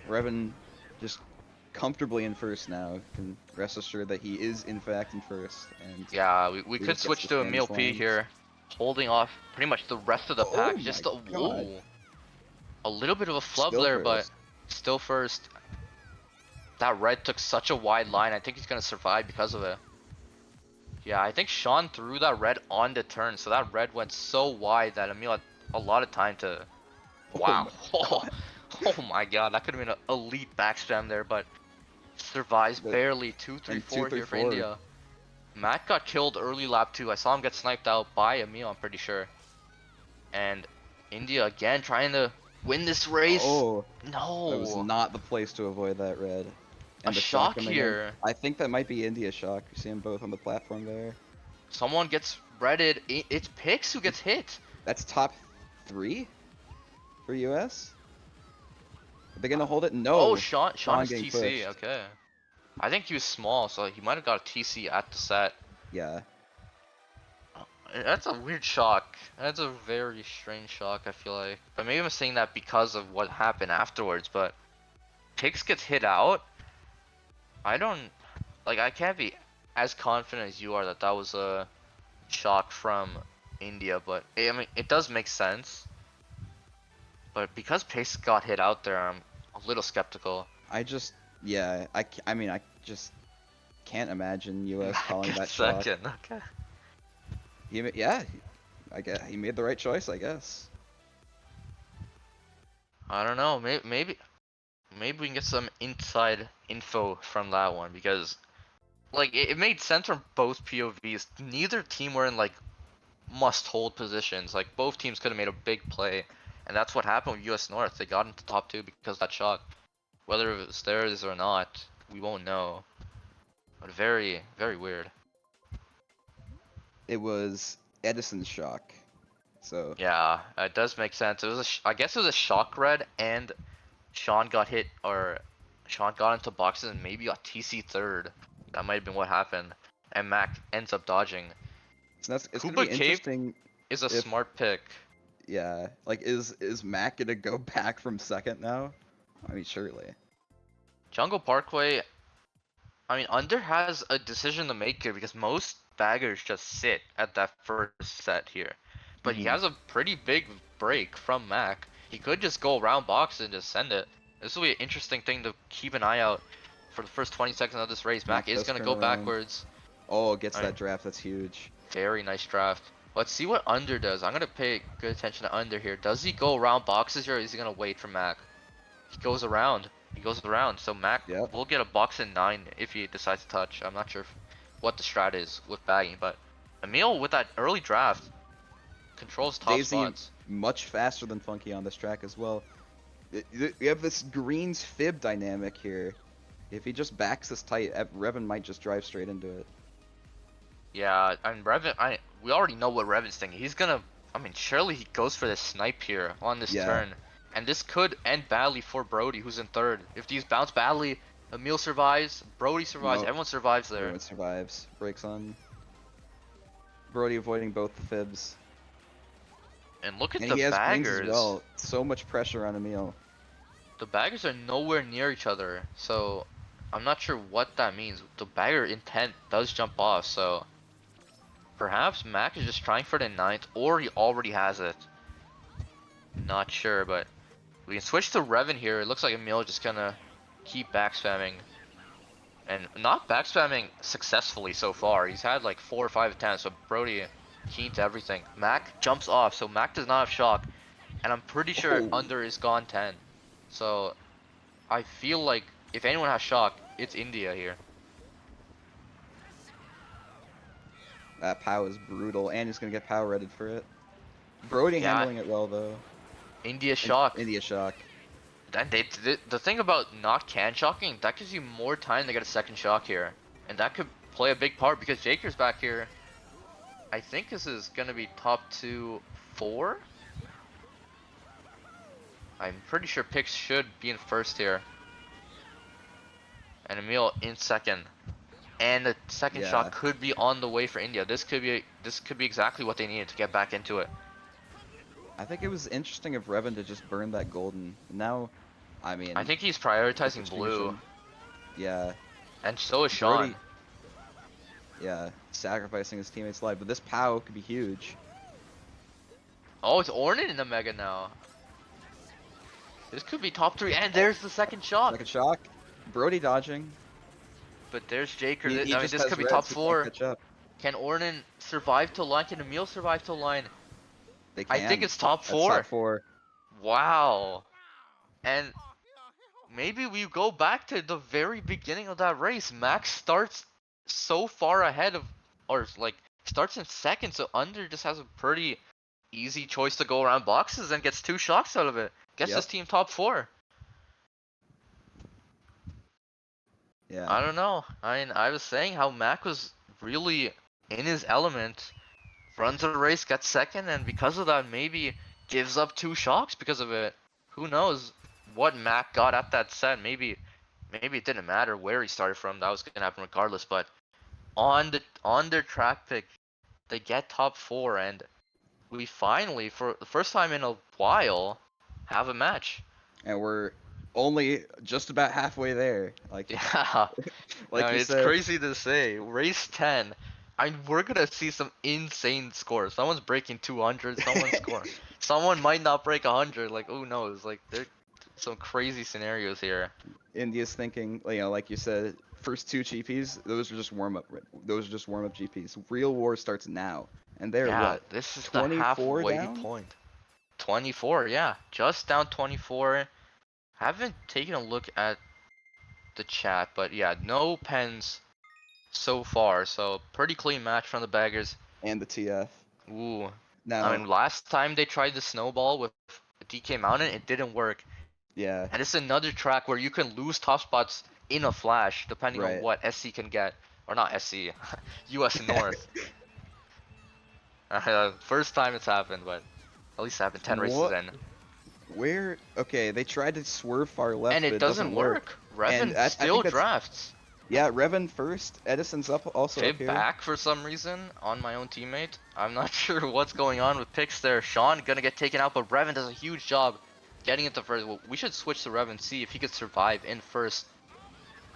Revan just comfortably in first now. Can rest assured that he is in fact in first. And Yeah, we he could just gets switch to to stand Emil his P lines. here, holding off pretty much the rest of the Oh pack. my Just a God. whoa, a little bit of a flub Still there, but first. still first. That red took such a wide line. I think he's gonna survive because of it. Yeah, I think Sean threw that red on the turn, so that red went so wide that Emil had a lot of time to. Wow. Oh my God, that could have been an elite backspam there, but survives But- barely. 2-3-4 here for 2-3-4. India. Matt got killed early lap 2. I saw him get sniped out by Emil, I'm pretty sure. And India again trying to win this race. Oh, No. that was not the place to avoid that red. And A the shock coming in. here. I think that might be India shock. You see them both on the platform there. Someone gets redded. It's Pix who gets hit. That's top 3 for US. Are they gonna hold it? No. Oh, Sean is getting TC. pushed. Okay. I think he was small, so he might have got a TC at the set. Yeah. That's a weird shock. That's a very strange shock, I feel like. But maybe I'm saying that because of what happened afterwards, but Pix gets hit out. I can't be as confident as you are that that was a shock from India, but I mean, it does make sense. But because Pix got hit out there, I'm a little skeptical. I just can't imagine US calling Good that shock. second, okay. I guess he made the right choice, I guess. I don't know, maybe we can get some inside info from that one, because like it made sense from both POVs. Neither team were in like must hold positions. Like both teams could have made a big play, and that's what happened with US North. They got into top 2 because of that shock. Whether it was theirs or not, we won't know. But very, very weird. It was Edison's shock. So Yeah, it does make sense. It was I guess it was a shock red, and Sean got hit, or Sean got into boxes and maybe got TC third. That might have been what happened. And Mac ends up dodging. it's gonna Koopa be Cave interesting. is a if- smart pick. Yeah, like is Mac gonna go back from second now? I mean, surely. Jungle Parkway, I mean, Under has a decision to make here because most baggers just sit at that first set here. But he Mhm. has a pretty big break from Mac. He could just go around box and just send it. This will be an interesting thing to keep an eye out for the first 20 seconds of this race. Mac is does going to turn go around. backwards. Oh, gets Alright. that draft. That's huge. Very nice draft. Let's see what Under does. I'm going to pay good attention to Under here. Does he go around boxes here, or is he going to wait for Mac? He goes around. He goes around. So Mac Yep. will get a box in 9 if he decides to touch. I'm not sure what the strat is with bagging, but Emil with that early draft controls top Daisy spots. much faster than Funky on this track as well. You have this Green's fib dynamic here. If he just backs this tight, Revan might just drive straight into it. Yeah, and Revan, we already know what Revan's thinking. He's gonna, I mean, surely he goes for the snipe here on this Yeah. turn. And this could end badly for Brody, who's in third. If these bounce badly, Emil survives, Brody survives, Nope. everyone survives there. Everyone survives. Breaks on. Brody avoiding both the fibs. And look at And the he has wings as baggers. well. So much pressure on Emil. The baggers are nowhere near each other, so I'm not sure what that means. The bagger intent does jump off, so perhaps Mac is just trying for the ninth, or he already has it. Not sure, but we can switch to Revan here. It looks like Emil is just gonna keep back spamming. And not back spamming successfully so far. He's had like 4 or 5 attempts, so Brody keen to everything. Mac jumps off, so Mac does not have shock. And I'm pretty sure Oh. under is gone 10. So I feel like if anyone has shock, it's India here. That POW is brutal, and he's gonna get power redded for it. Brody Yeah. handling it well though. India shock. India shock. And the thing about not can shocking, that gives you more time to get a second shock here. And that could play a big part because Jaker's back here. I think this is gonna be top 2-4. I'm pretty sure Pix should be in first here. And Emil in second. And the second Yeah. shot could be on the way for India. This could be exactly what they needed to get back into it. I think it was interesting of Revan to just burn that golden. Now, I mean, I think he's prioritizing blue. execution. Yeah. And so is Sean. Brody, yeah, sacrificing his teammates' life, but this POW could be huge. Oh, it's Ornan in the Mega now. This could be top 3, and there's the second shot. Second shock. Brody dodging. But there's Jaker. He I mean, just this has could be reds, top he can't 4. catch up. Can Ornan survive to line? Can Emil survive to line? They can. I think it's top That's 4. top 4. Wow. And maybe we go back to the very beginning of that race. Max starts so far ahead of, or like starts in second, so Under just has a pretty easy choice to go around boxes and gets 2 shocks out of it. Gets Yep. his team top 4. Yeah. I don't know. I mean, I was saying how Mac was really in his element, runs a race, gets second, and because of that, maybe gives up 2 shocks because of it. Who knows what Mac got at that set? Maybe it didn't matter where he started from. That was gonna happen regardless. But on their track pick, they get top 4, and we finally, for the first time in a while, have a match. And we're only just about halfway there. Like, Yeah. like I mean, you it's said. crazy to say. Race 10. I mean, we're gonna see some insane scores. Someone's breaking 200. Someone's scoring. Someone might not break 100. Like, who knows? Like, there's some crazy scenarios here. India's thinking, you know, like you said, first 2 GPs, those are just warm up. Those are just warm up GPs. Real war starts now, and they're Yeah, what? this is the 24 halfway down? point. 24, yeah, just down 24. Haven't taken a look at the chat, but yeah, no pens so far. So pretty clean match from the baggers. And the TF. Ooh. Now, I mean, last time they tried the snowball with DK Mountain, it didn't work. yeah, And it's another track where you can lose top spots in a flash, depending on Right. what SC can get. Or not SC, US North. First time it's happened, but at least it happened 10 races What? in. where? Okay, they tried to swerve far left, And but it doesn't work. And Revan I still think that's- drafts. Yeah, Revan first. Edison's up also up Fib here. back for some reason on my own teammate. I'm not sure what's going on with picks there. Sean gonna get taken out, but Revan does a huge job getting into first. Well, we should switch to Revan, see if he could survive in first.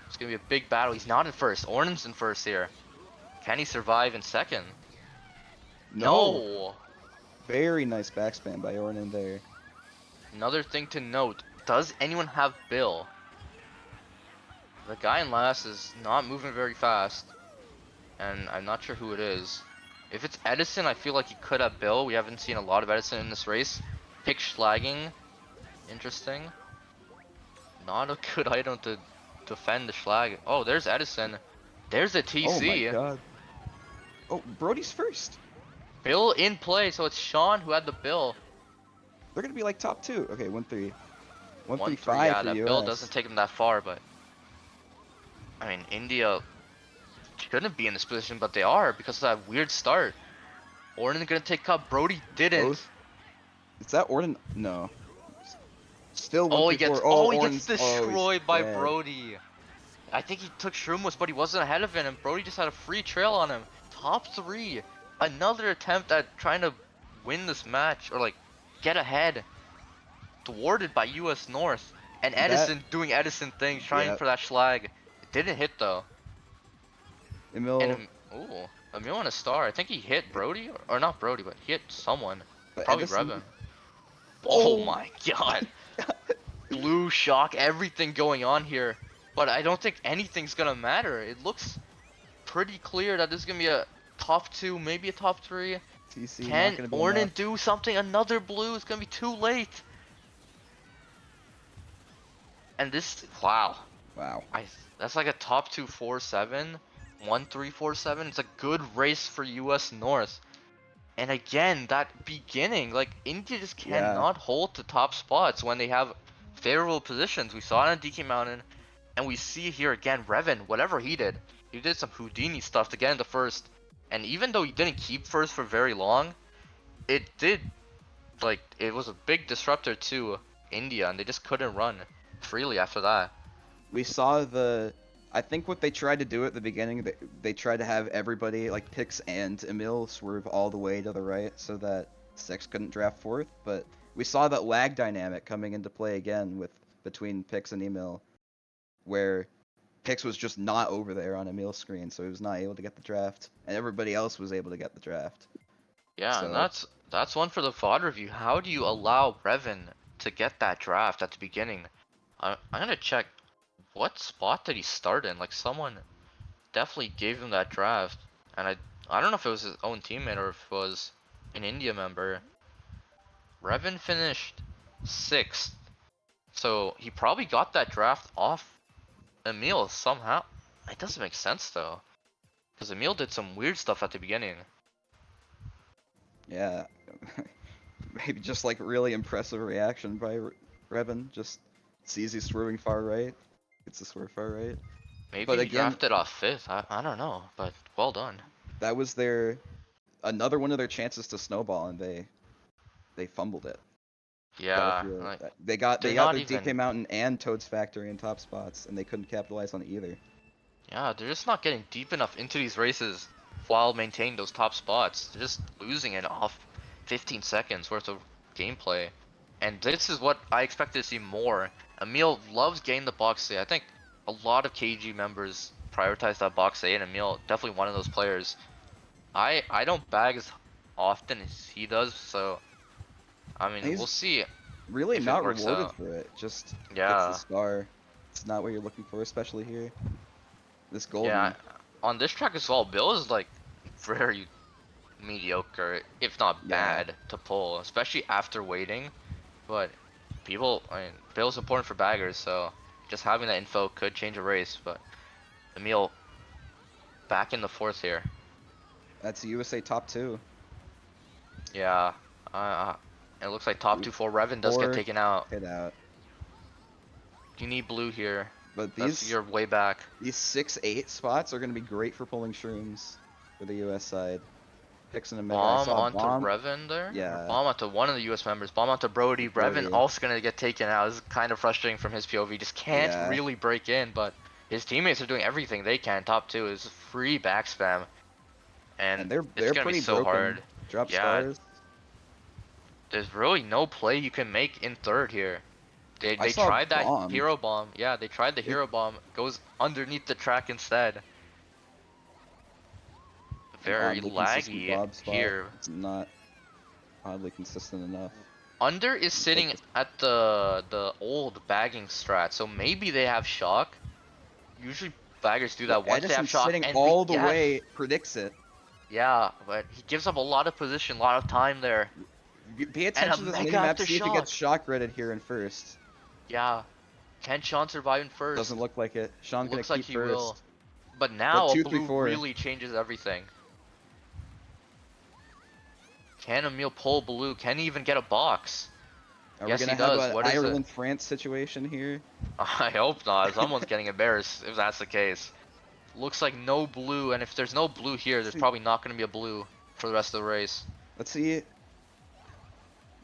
It's gonna be a big battle. He's not in first. Ornan's in first here. Can he survive in second? No. Very nice backspam by Ornan there. Another thing to note, does anyone have Bill? The guy in last is not moving very fast, and I'm not sure who it is. If it's Edison, I feel like he could have Bill. We haven't seen a lot of Edison in this race. Pick Schlagging, interesting. Not a good item to defend the Schlag. Oh, there's Edison. There's a TC. Oh my god. Oh, Brody's first. Bill in play, so it's Sean who had the Bill. They're gonna be like top 2. Okay, 1-3. 1-3-5 1-3, yeah, for that US. Bill doesn't take him that far, but I mean, India shouldn't be in this position, but they are because of that weird start. Orton gonna take cut. Brody didn't. Both. Is that Orton? No. Still Oh, 1-3-4. Oh, he gets Orton's. Oh, he's destroyed by dead. Brody. I think he took Shroomus, but he wasn't ahead of him, and Brody just had a free trail on him. Top 3. Another attempt at trying to win this match, or like, get ahead. Thwarted by US North. And That. Edison doing Edison things, trying Yeah. for that schlag. It didn't hit though. And, Emil. ooh, Emil on a star. I think he hit Brody, or not Brody, but he hit someone. Probably Edison. Revan. Oh Oh. my god. Blue shock, everything going on here. But I don't think anything's gonna matter. It looks pretty clear that this is gonna be a top 2, maybe a top 3. TC not Can gonna be Ornan enough. do something? Another blue? It's gonna be too late. And this, wow. Wow. That's like a top 247, 1-3-4-7. It's a good race for US North. And again, that beginning, like India just cannot hold the top spots when they have favorable positions. We saw it on DK Mountain, and we see here again, Revan, whatever he did some Houdini stuff to get in the first. And even though he didn't keep first for very long, it did, like, it was a big disruptor to India, and they just couldn't run freely after that. We saw the. I think what they tried to do at the beginning, they tried to have everybody, like Pix and Emil, swerve all the way to the right so that Six couldn't draft fourth. But we saw that lag dynamic coming into play again between Pix and Emil, where Pix was just not over there on Emil's screen, so he was not able to get the draft, and everybody else was able to get the draft. Yeah, So, and that's one for the VOD review. How do you allow Revan to get that draft at the beginning? I'm gonna check what spot did he start in. Like someone definitely gave him that draft, and I don't know if it was his own teammate or if it was an India member. Revan finished 6th, so he probably got that draft off Emil somehow. It doesn't make sense though, because Emil did some weird stuff at the beginning. yeah, maybe just like really impressive reaction by Revan. Just sees he's swerving far right, gets to swerve far right. Maybe But he again, drafted off 5th. I don't know, but well done. that was another one of their chances to snowball, and they fumbled it. Yeah, like They got they're their not DK even. Mountain and Toad's Factory in top spots, and they couldn't capitalize on either. Yeah, they're just not getting deep enough into these races while maintaining those top spots. They're just losing it off 15 seconds worth of gameplay. And this is what I expected to see more. Emil loves getting the box A. I think a lot of KG members prioritize that box A, and Emil definitely one of those players. I don't bag as often as he does, so I mean He's we'll see really if it not works rewarded out. for it. Just gets the Yeah. star. It's not what you're looking for, especially here. This golden. Yeah, on this track as well, Bill is like very mediocre, if not bad, to pull, especially after waiting. But I mean, Bill's important for baggers, so just having that info could change a race. But Emil back in the 4th here. That's a USA top 2. Yeah, it looks like top 2 for Revan does get taken out. Hit out. You need blue here. But You're way back. these 6-8 spots are going to be great for pulling shrooms for the US side. Pixon and Mega. Bomb onto Revan there? Yeah. Or bomb onto one of the US members. Bomb onto Brody. Revan also gonna get taken out. This is kind of frustrating from his POV. Just can't really break in, but his teammates are doing everything they can. Top 2 is free back spam. And they're it's gonna pretty be so broken. hard. Drop Yeah. stars. There's really no play you can make in 3rd here. They saw tried that bomb. hero bomb. Yeah, they tried the hero bomb. Goes underneath the track instead. Very laggy here. It's not oddly consistent enough. Under is sitting at the old bagging strat, so maybe they have shock. Usually baggers do that once they have shock. Sitting all the way predicts it. Yeah, but he gives up a lot of position, a lot of time there. Pay attention to this minimap, see if he gets shock redded here in first. Yeah. Can Sean survive in first? Doesn't look like it. Sean gonna keep first. Will. But now blue really changes everything. Can Emil pull blue? Can he even get a box? Are we gonna have an Ireland-France situation here? I hope not. Someone's getting embarrassed if that's the case. Looks like no blue, and if there's no blue here, there's probably not gonna be a blue. for the rest of the race. Let's see.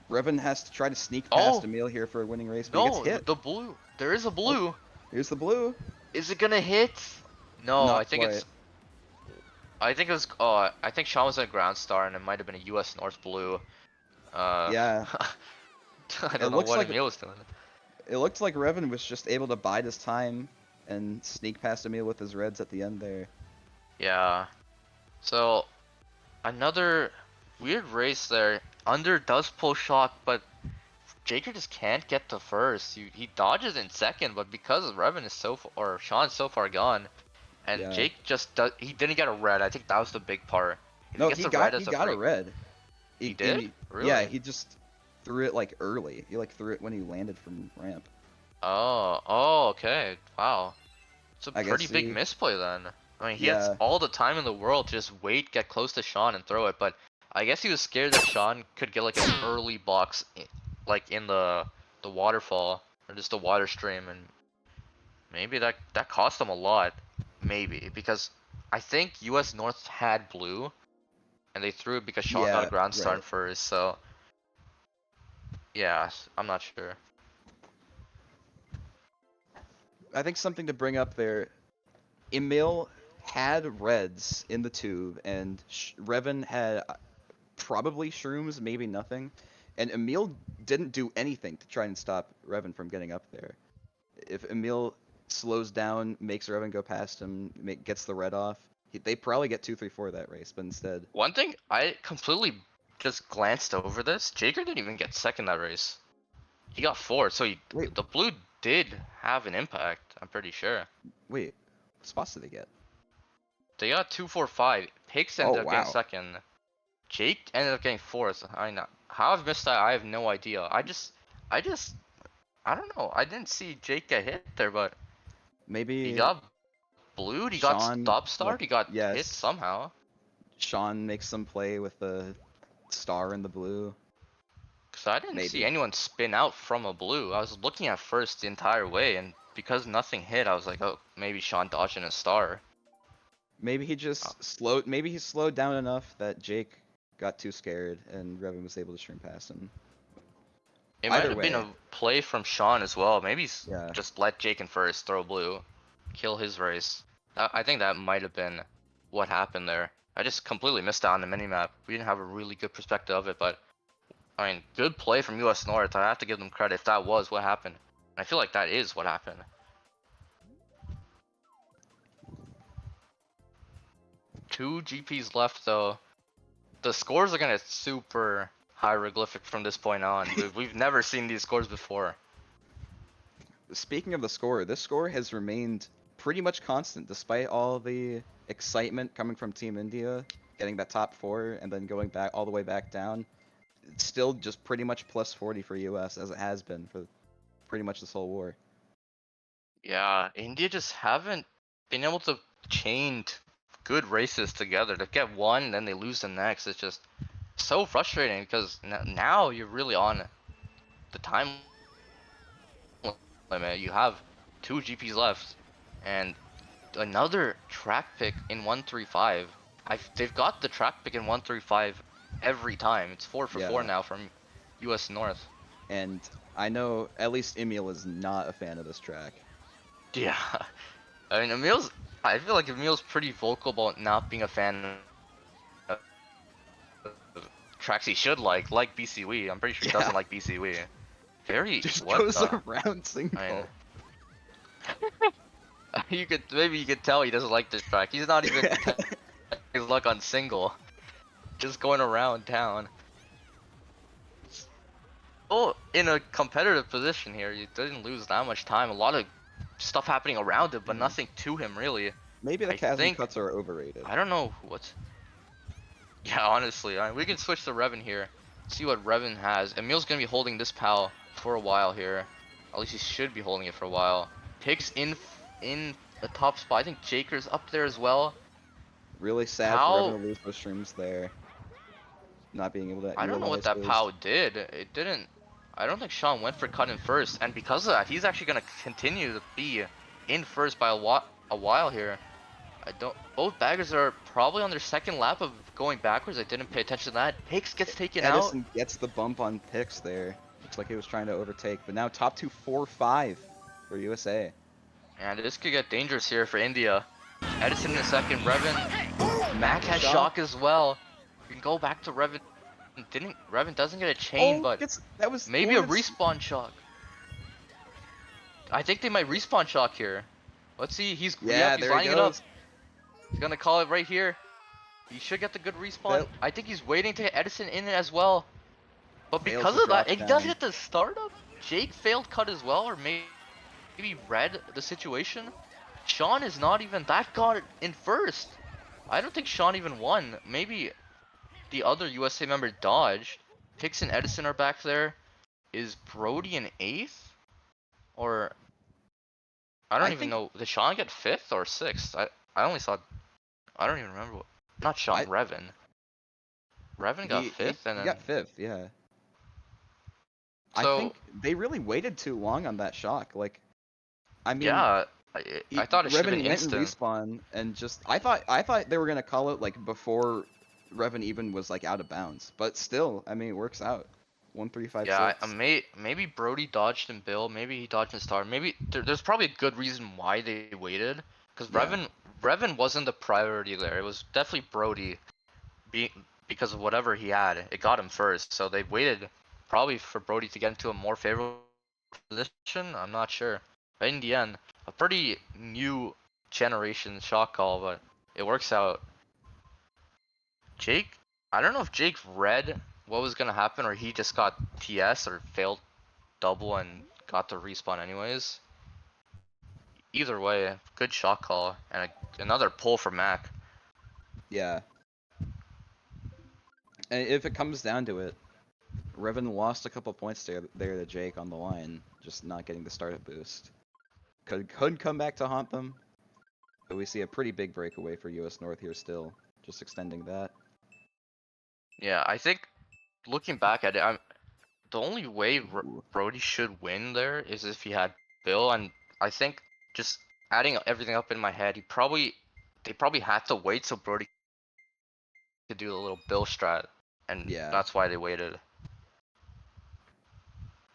Revan has to try to sneak past Oh, Emil here for a winning race, but he gets no, hit. the blue. There is a Oh, blue. here's the blue. Is it gonna hit? No, I Not think quite. it's. I think it was. Oh, I think Sean was a ground star, and it might have been a U.S. North blue. Uh, Yeah, I it don't know looks what like Emil was doing. it looked like Revan was just able to bide his time and sneak past Emil with his reds at the end there. Yeah. So another weird race there. Under does pull shock, but Jaker just can't get to first. He dodges in second, but because Revan is so or Sean's so far gone, and Yeah. Jake just he didn't get a red. I think that was the big part. If he No, gets a red he as a got a free, red. he did? Yeah, Really? he just threw it like early. He like threw it when he landed from ramp. Oh, okay. Wow. It's a I pretty guess big he, misplay then. I mean, he has yeah, all the time in the world to just wait, get close to Sean, and throw it. But I guess he was scared that Sean could get like an early box, like in the waterfall or just the water stream, and maybe that cost him a lot. Maybe because I think U.S. North had blue, and they threw it because Sean got a yeah, ground right. start first. So yeah, I'm not sure. I think something to bring up there. Emil had reds in the tube, and Revan had probably shrooms, maybe nothing. And Emil didn't do anything to try and stop Revan from getting up there. If Emil slows down, makes Revan go past him, gets the red off, they probably get 2-3-4 that race, but instead, One thing I completely just glanced over this. Jager didn't even get second that race. He got fourth, so wait, the blue did have an impact. I'm pretty sure. wait, what spots did they get? They got 2, 4, 5. Hicks Oh ended up getting wow, second. Jake ended up getting fourth. I know how I've missed that. I have no idea. I just, I don't know. I didn't see Jake get hit there, but he maybe got blued. He got Sean, stop like start. He got hit yes, somehow. Sean makes some play with the star in the blue, Cause I didn't see maybe. anyone spin out from a blue. I was looking at first the entire way, and because nothing hit, I was like, oh, maybe Sean dodged in a star. Maybe he Uh, just slowed. Maybe he slowed down enough that Jake got too scared and Revan was able to stream past him. It might Either have been way, a play from Sean as well. Maybe he's yeah. just let Jake in first, throw blue, kill his race. I think that might have been what happened there. I just completely missed out on the minimap. We didn't have a really good perspective of it, but I mean, good play from US North. I have to give them credit if that was what happened. I feel like that is what happened. Two GPs left though. The scores are gonna super hieroglyphic from this point on. We've never seen these scores before. Speaking of the score, this score has remained pretty much constant despite all the excitement coming from Team India, getting that top 4 and then going back all the way back down. It's still just pretty much plus 40 for US as it has been for pretty much this whole war. Yeah, India just haven't been able to chain good races together. They get one, then they lose the next. It's just so frustrating because now you're really on the time limit. You have two GPs left, and another track pick in 135. They've got the track pick in 135 every time. It's 4 for 4 Yeah, now from US North. and I know at least Emil is not a fan of this track. Yeah. I mean, I feel like Emil's pretty vocal about not being a fan of tracks he should like BCW. I'm pretty sure he Yeah, doesn't like BCW. Very, just what goes the? around I mean, single. maybe you could tell he doesn't like this track. He's not even his luck on single. Just going around town. Oh, in a competitive position here. He didn't lose that much time. A lot of stuff happening around it, but Mhm. nothing to him really. Maybe the I chasm think, cuts are overrated. I don't know what's. Yeah, honestly, we can switch to Revan here. See what Revan has. Emil's gonna be holding this PAL for a while here. At least he should be holding it for a while. Picks in the top spot. I think Jaker's up there as well. Really sad for Revan PAL, to lose those streams there. Not being able to I don't know what utilize that those. PAL did. It didn't. I don't think Sean went for cut in first, and because of that, he's actually gonna continue to be in first by a while here. I don't. Both baggers are probably on their second lap of going backwards. I didn't pay attention to that. Hicks gets taken out. Edison gets the bump on Pix there. Looks like he was trying to overtake, but now top 2 4-5 for USA. And this could get dangerous here for India. Edison in the second. Revan. Mac has shock. shock as well. We can go back to Revan. Revan doesn't get a chain, but that was maybe a Hornets. respawn shock. I think they might respawn shock here. Let's see. He's Yeah, he's there he lining it up. goes. He's gonna call it right here. He should get the good respawn. That- I think he's waiting to get Edison in as well. But Fails because the of that, drop he does down. get the startup. Jake failed cut as well, or maybe read the situation. Sean is not even that got in first. I don't think Sean even won. Maybe the other USA member dodged. Pix and Edison are back there. Is Brody in 8th? Or I don't even know. Did Sean get 5th or 6th? I only saw. I don't even remember. Not Sean. Revan. Revan got 5th, and then he got 5th. Yeah. So, I think they really waited too long on that shock. Like, I mean, yeah, I thought it should have been Revan went and instant. respawn, and just I thought they were gonna call it like before Revan even was like out of bounds. But still, I mean, it works out. 1 3 5 Yeah, 6. maybe Brody dodged and Bill. Maybe he dodged and Star. Maybe there's probably a good reason why they waited. Because Yeah. Revan wasn't the priority there. It was definitely Brody, because of whatever he had. It got him first. So they waited probably for Brody to get into a more favorable position. I'm not sure. But in the end, a pretty new generation shot call, but it works out. Jake, I don't know if Jake read what was gonna happen or he just got TS or failed double and got the respawn anyways. Either way, good shot call and another pull for Mac. Yeah. And if it comes down to it, Revan lost a couple points there to Jake on the line, just not getting the startup boost. Could come back to haunt them, but we see a pretty big breakaway for US North here still, just extending that. Yeah, I think looking back at it, the only way Ooh. Brody should win there is if he had Bill, and I think just adding everything up in my head, they probably had to wait so Brody could do a little Bill strat, and Yeah. that's why they waited.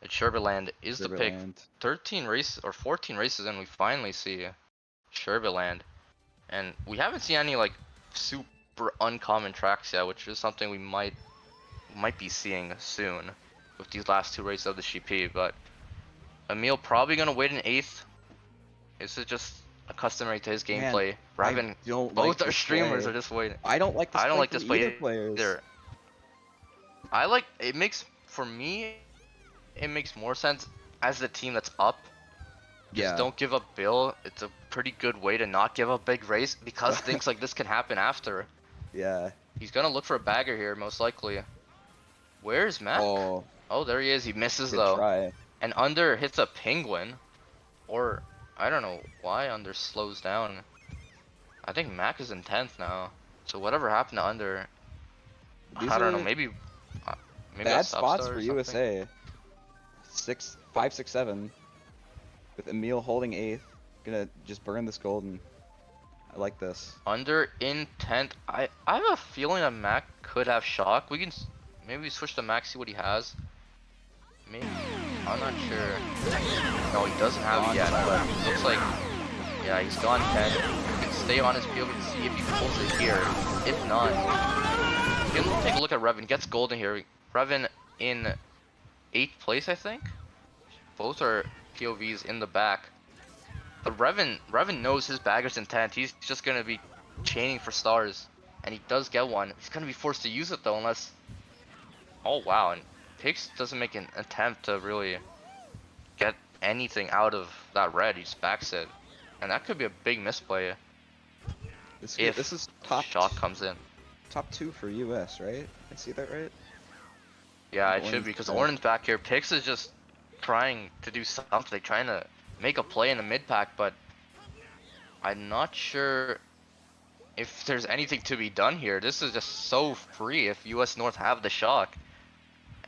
At Sherberland is the pick. Riverland. 13 races or 14 races, and we finally see Sherberland, and we haven't seen any like super uncommon tracks yet, which is something we might be seeing soon with these last 2 races of the GP. But Emil probably gonna wait in 8th. This is just a customary to his gameplay. Raven, both our streamers are just waiting. I don't like this. I don't like this play either. Players. either. I like it makes for me. It makes more sense as the team that's up. Just don't give up Bill. It's a pretty good way to not give up big race because things like this can happen after. Yeah. He's gonna look for a bagger here, most likely. Where's Mac? Oh, there he is. He misses good though. try. And Under hits a penguin. Or, I don't know why Under slows down. I think Mac is in 10th now. So whatever happened to Under, These I don't know, are maybe bad a sub spots star for or something. USA. 5 6 7. With Emil holding 8th. Gonna just burn this golden. I like this. Under in 10th. I have a feeling that Mac could have shock. We can maybe switch to Mac, see what he has. Maybe. I'm not sure. No, he doesn't have it yet, but it looks like, yeah, he's gone 10. You can stay on his POV and see if he pulls it here. If not, you can take a look at Revan. Gets golden here. Revan in 8th place, I think. Both are POVs in the back. But Revan knows his bagger's intent. He's just gonna be chaining for stars, and he does get one. He's gonna be forced to use it though, unless. Oh wow! And Pix doesn't make an attempt to really get anything out of that red. He just backs it, and that could be a big misplay if This is top shot comes in. top 2 for US, right? I see that right? Yeah, it Orn's should be because back. Orn's back here. Pix is just trying to do something, trying to make a play in the mid pack, but I'm not sure if there's anything to be done here. This is just so free if US North have the shock,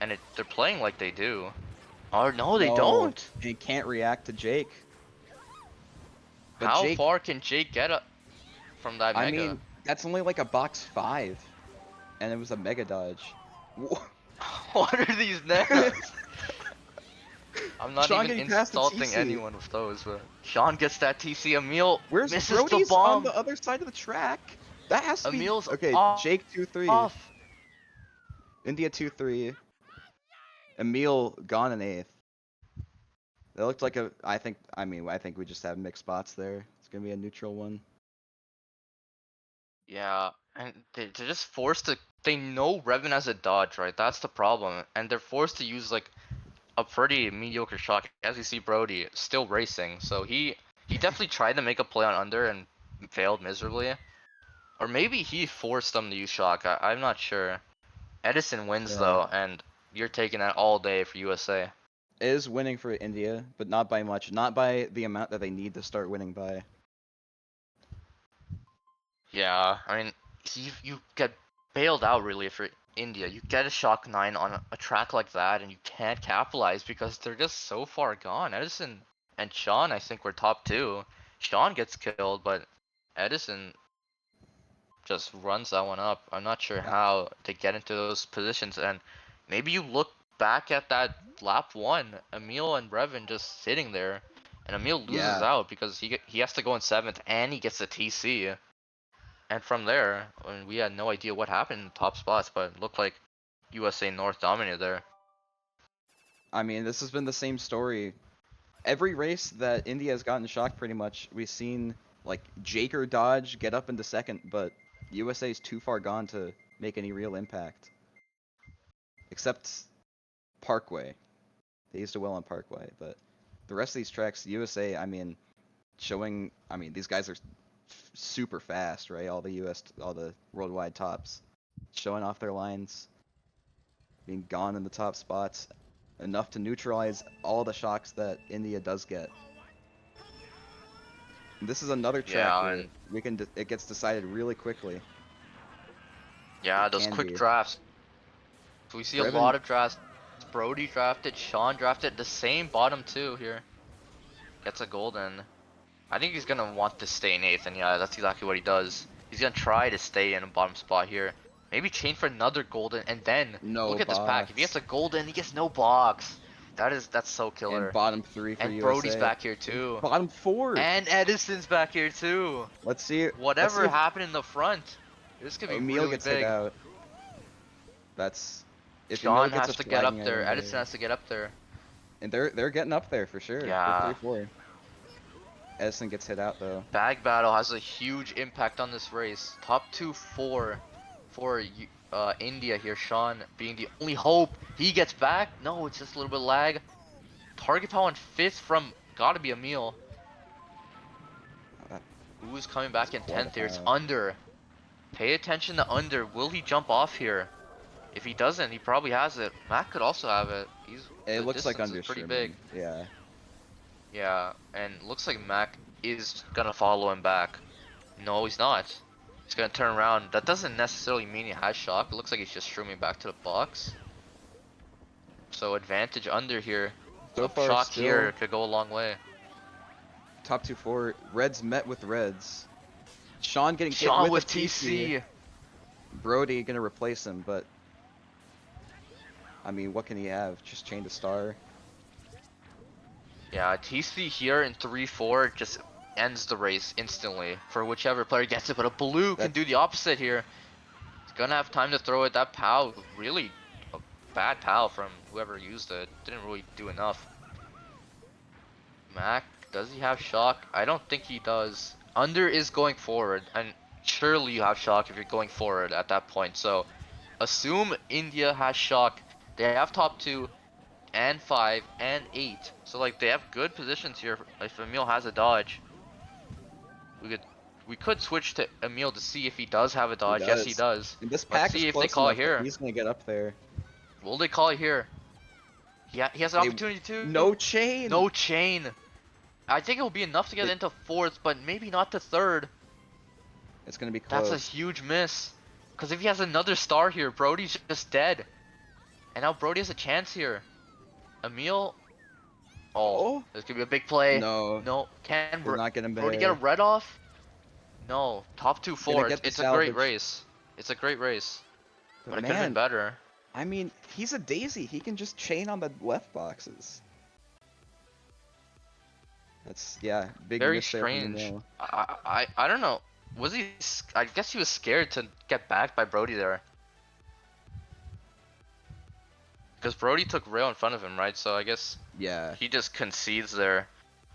and they're playing like they do. Or no, they don't. He can't react to Jake. But How Jake, far can Jake get up? from that I mega. mean, that's only like a box 5, and it was a mega dodge. What are these nets? I'm not Sean even getting past the insulting TC. anyone with those, but Sean gets that TC. Emil Where's misses the Brody's on bomb. the other side of the track? That has to be Emil's okay. Jake 2-3, off. India 2-3, Emil gone in 8th. That looked like a. I think we just have mixed spots there. It's gonna be a neutral one. Yeah, and they're just forced to. They know Revan has a dodge, right? That's the problem, and they're forced to use like a pretty mediocre shot. As you see, Brody still racing, so he definitely tried to make a play on under and failed miserably. Or maybe he forced them to use shock. I'm not sure. Edison wins Yeah. though, and you're taking that all day for USA. It is winning for India, but not by much. Not by the amount that they need to start winning by. Yeah, I mean, you get bailed out really for India. You get a shock 9 on a track like that, and you can't capitalize because they're just so far gone. Edison and Sean, I think, were top 2. Sean gets killed, but Edison just runs that one up. I'm not sure how they get into those positions, and maybe you look back at that lap 1, Emil and Revan just sitting there, and Emil loses Yeah. out because he has to go in 7th, and he gets the TC. And from there, I mean, we had no idea what happened in the top spots, but it looked like USA North dominated there. I mean, this has been the same story. Every race that India has gotten shocked, pretty much, we've seen like Jake or Dodge get up into 2nd, but USA's too far gone to make any real impact. Except Parkway. They used to well on Parkway, but the rest of these tracks, USA, I mean, showing. I mean, these guys are super fast, right? All the worldwide tops, showing off their lines, being gone in the top spots, enough to neutralize all the shocks that India does get. This is another track Yeah, where and it gets decided really quickly. yeah, It those can quick be. drafts. So we see a Revan, lot of drafts. Brody drafted, Sean drafted, the same bottom 2 here. Gets a golden. I think he's gonna want to stay in 8th, and yeah, that's exactly what he does. He's gonna try to stay in a bottom spot here. Maybe chain for another golden, and then no look at this pack. If he gets box. a golden, he gets no box. That's so And killer. bottom 3 for And Brody's USA. back here too. Bottom 4. And Edison's back here too. Let's see. Let's see Whatever if happened in the front, this could be Emil really gets hit big. out. That's if Emil Sean gets has a to get up flagging there. item Edison there. has to get up there. And they're getting up there for sure. Yeah. They're 3-4. Edison gets hit out though. Bag battle has a huge impact on this race. Top 2 4 for India here. Sean being the only hope. He gets back. No, it's just a little bit lag. Target power on 5th from gotta be Emil. Who's coming back in 10th here? It's under. Pay attention to under. Will he jump off here? If he doesn't, he probably has it. Mac could also have it. It The looks like distance under is pretty Sherman. big. Yeah. Yeah, and looks like Mac is gonna follow him back. No, he's not. He's gonna turn around. That doesn't necessarily mean he has shock. It looks like he's just streaming back to the box. So advantage under here. So A far, shock still here could go a long way. top 2-4. Reds met with Reds. Sean getting hit Sean with with a TC. TC. Brody gonna replace him, but I mean, what can he have? Just chain to star. Yeah, TC here in 3-4 just ends the race instantly for whichever player gets it. But a blue can do the opposite here. He's gonna have time to throw it. That POW, really a bad POW from whoever used it. Didn't really do enough. Mac, does he have shock? I don't think he does. Under is going forward, and surely you have shock if you're going forward at that point. So assume India has shock. They have top 2 and 5 and 8. So like they have good positions here. If Emil has a dodge, we could switch to Emil to see if he does have a dodge. Yes, he does. And this Let's pack see is if they close call it enough that here. he's gonna get up there. Will they call it here? Yeah, he has an opportunity to. No chain. No chain. I think it will be enough to get into 4th, but maybe not to 3rd. It's gonna be close. That's a huge miss. Because if he has another star here, Brody's just dead. And now Brody has a chance here. Emil. Oh, this could be a big play. No. No. Can Did not get him Brody there. get a red off? No, top two, Gonna four. get the It's a great salvage. race. It's a great race, But but it could have been man, better. I mean, he's a daisy. He can just chain on the left boxes. That's, yeah, big Very miss there from strange. Emil. I don't know. Was he? I guess he was scared to get backed by Brody there, because Brody took rail in front of him, right? So I guess Yeah. he just concedes there.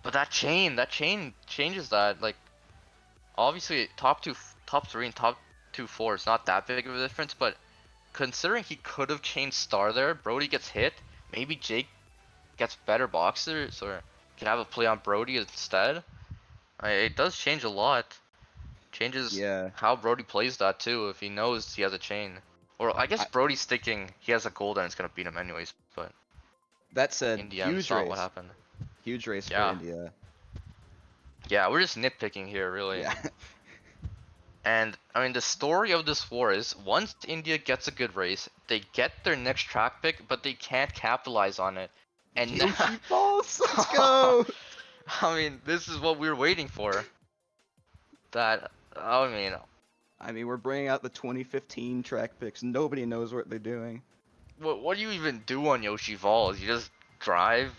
But that chain changes that. Like obviously top two, top three, and top two, four is not that big of a difference, but considering he could have changed star there, Brody gets hit. Maybe Jake gets better boxers or can have a play on Brody instead. It does change a lot. Changes Yeah. how Brody plays that too if he knows he has a chain. Or I guess I, Brody's thinking he has a gold and it's gonna beat him anyways, but that said, in the end it's huge not what race. happened. Huge race for Yeah. India. Yeah, we're just nitpicking here really. Yeah. And I mean the story of this war is once India gets a good race, they get their next track pick, but they can't capitalize on it. And now Yoshi balls. Let's go. I mean, this is what we were waiting for. That I mean, we're bringing out the 2015 track picks. Nobody knows what they're doing. what do you even do on Yoshi Falls? You just drive?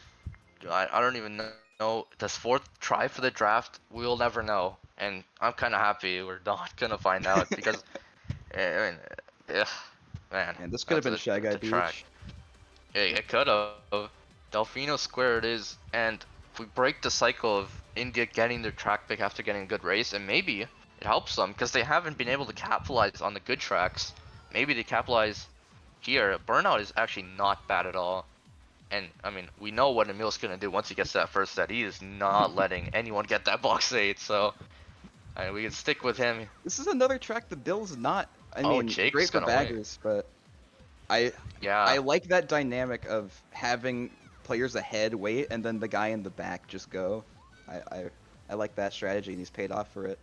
I don't even know. Does fourth try for the draft? We'll never know. And I'm kind of happy we're not gonna find out because I mean, ugh, man, And this could have been Shy Guy the track. Beach. It could have. Delfino Square it is, and if we break the cycle of India getting their track pick after getting a good race, and maybe it helps them because they haven't been able to capitalize on the good tracks. Maybe they capitalize here. Burnout is actually not bad at all. And I mean, we know what Emil's gonna do once he gets to that first set. He is not letting anyone get that box 8, so we can stick with him. This is another track the Bill's not. I Oh, mean, Jake's great for gonna win. baggers, but I Yeah, like that dynamic of having players ahead wait and then the guy in the back just go. I like that strategy and he's paid off for it.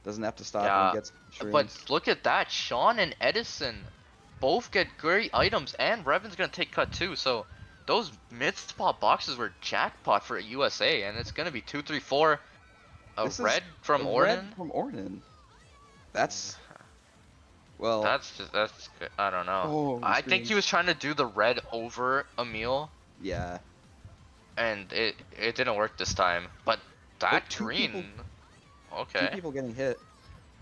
Doesn't have to stop when yeah. he gets shrooms. But look at that, Sean and Edison both get great items, and Revan's gonna take cut too. So those mid spot boxes were jackpot for USA, and it's gonna be 2, 3, 4. A This is red from a Ornan. red from Ornan. That's well. That's good. I don't know. Oh, I think he screens. was trying to do the red over Emil, Yeah. and it didn't work this time. But that two green, people- Two okay, people getting hit.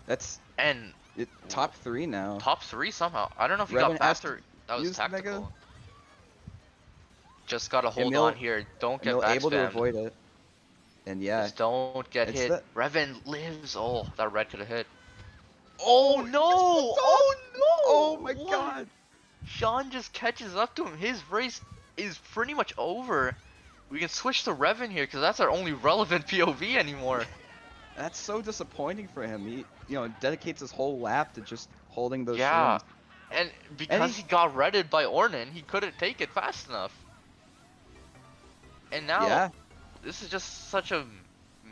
That's and top 3 now. top 3 somehow. I don't know if he Revan got back has to or that was use the Mega. tactical. Just gotta hold Emil- on here. Don't get Emil back able to spammed. avoid it. And yeah, Just don't get it's hit. that- Revan lives. Oh, that red could have hit. Oh, no! Oh no! oh my What? god. Sean just catches up to him. His race is pretty much over. We can switch to Revan here because that's our only relevant POV anymore. That's so disappointing for him. He, dedicates his whole lap to just holding those Yeah, shrooms. and because he got redded by Ornan, he couldn't take it fast enough. And now, Yeah. this is just such a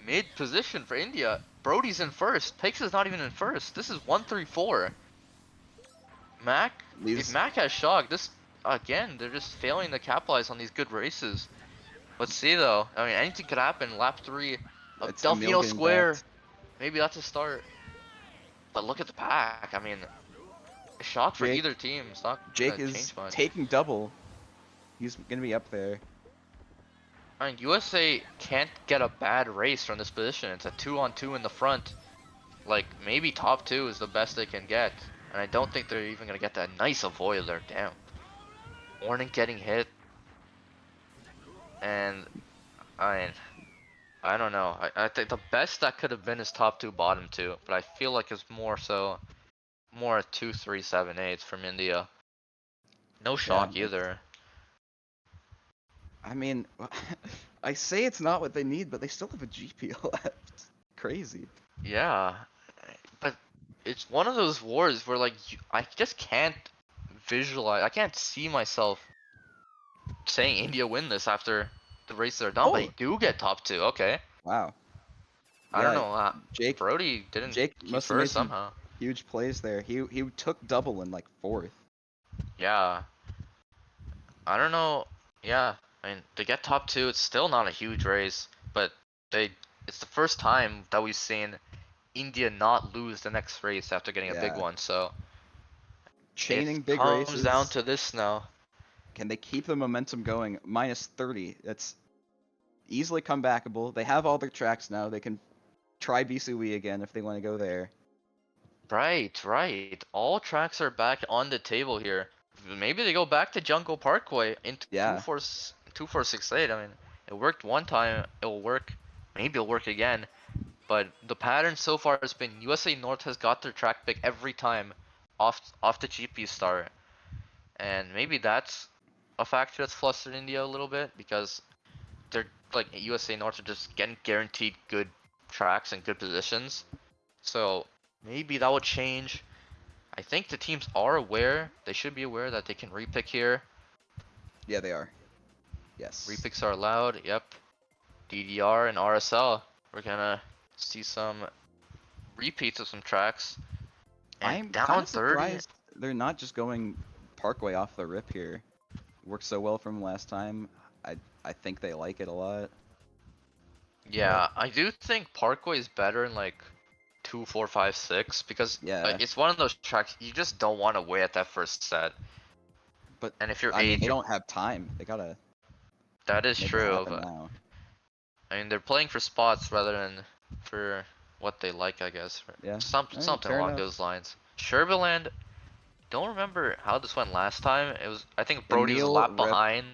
mid position for India. Brody's in first. Pikes is not even in first. This is 1-3-4. Mac, if Mac has shock, this again, they're just failing to capitalize on these good races. Let's see though. I mean, anything could happen. Lap 3 of It's Emil Delfino getting Square. backed. Maybe that's a start. But look at the pack. I mean, a shock for Jake- either team. It's not Jake gonna is change much. taking double. He's gonna be up there. I mean, USA can't get a bad race from this position. It's a 2-on-2 in the front. Like, maybe top 2 is the best they can get. And I don't think they're even gonna get that nice avoid there. Damn. Ornan getting hit. And, I mean, I don't know. I think the best that could have been is top 2, bottom 2. But I feel like it's more so, more 2, 3, 7, 8 from India. No shock Yeah, either. I mean, I say it's not what they need, but they still have a GP left. Crazy. Yeah, but it's one of those wars where like I just can't visualize. I can't see myself saying India win this after the races are done. But Oh. they do get top 2. Okay, Wow. I don't know. Jake Brody didn't Jake keep must have made first some somehow. huge plays there. He took double in like 4th. Yeah, I don't know. Yeah, I mean they get top 2. It's still not a huge race, but it's the first time that we've seen India not lose the next race after getting a big Yeah. one. So it Chaining big comes down races. to this now. Can they keep the momentum going? Minus 30. That's easily comebackable. They have all their tracks now. They can try Bisui again if they want to go there. Right, right. All tracks are back on the table here. Maybe they go back to Jungle Parkway into Yeah. 2468. I mean, it worked one time. It'll work. Maybe it'll work again. But the pattern so far has been USA North has got their track pick every time off the GP start. And maybe that's a factor that's flustered India a little bit because they're like USA North are just getting guaranteed good tracks and good positions. So maybe that will change. I think the teams are aware. They should be aware that they can repick here. Yeah, they are. Yes. Repicks are allowed. Yep. DDR and RSL. We're gonna see some repeats of some tracks. And I'm kind down of 30. surprised they're not just going Parkway off the rip here. Worked so well from last time. I think they like it a lot. Yeah, I do think Parkway is better in like 2, 4, 5, 6 because Yeah, like it's one of those tracks you just don't want to wait at that first set. but And if you're I mean, they age, don't have time. They gotta that is make it true. happen But now. I mean, they're playing for spots rather than for what they like, I guess. Yeah. All right, Something fair along enough. those lines. Sherberland, don't remember how this went last time. It was, I think Brody was a Emil, lap behind.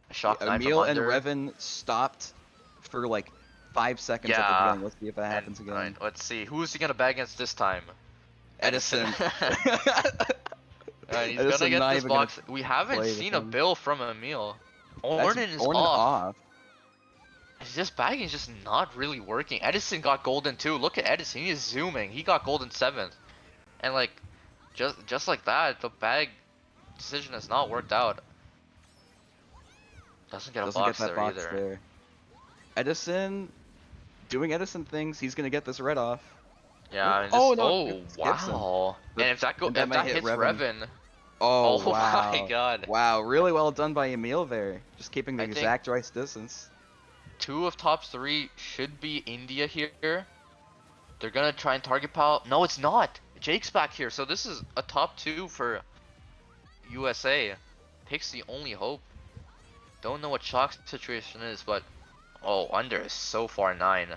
A shock 9 from Emil and under. Revan stopped for like 5 seconds at the Yeah, beginning. Let's see if that and happens alright, again. let's see. Who's he gonna bet against this time? Edison. Alright, he's gonna Edison get not this even gonna box. We haven't play with seen a him. bill from Emil. That's Ornan is Ornan off. off. This bagging is just not really working. Edison got golden too. Look at Edison. He is zooming. He got golden 7th. And like, just like that, the bag decision has not worked out. Doesn't get a Doesn't get box that there box either. there. Edison doing Edison things. He's gonna get this red off. Yeah, I mean, Oh this. no! Oh It skips him. wow! But- And if that and that might hit hits Revan. Revan, Oh oh my wow! god! Wow, really well done by Emil there. Just keeping the I think exact right distance. 2 of top 3 should be India here. They're gonna try and target Powell. No, it's not. Jake's back here, so this is a top 2 for USA. Pick's the only hope. Don't know what Shock's situation is, but oh, under is so far 9.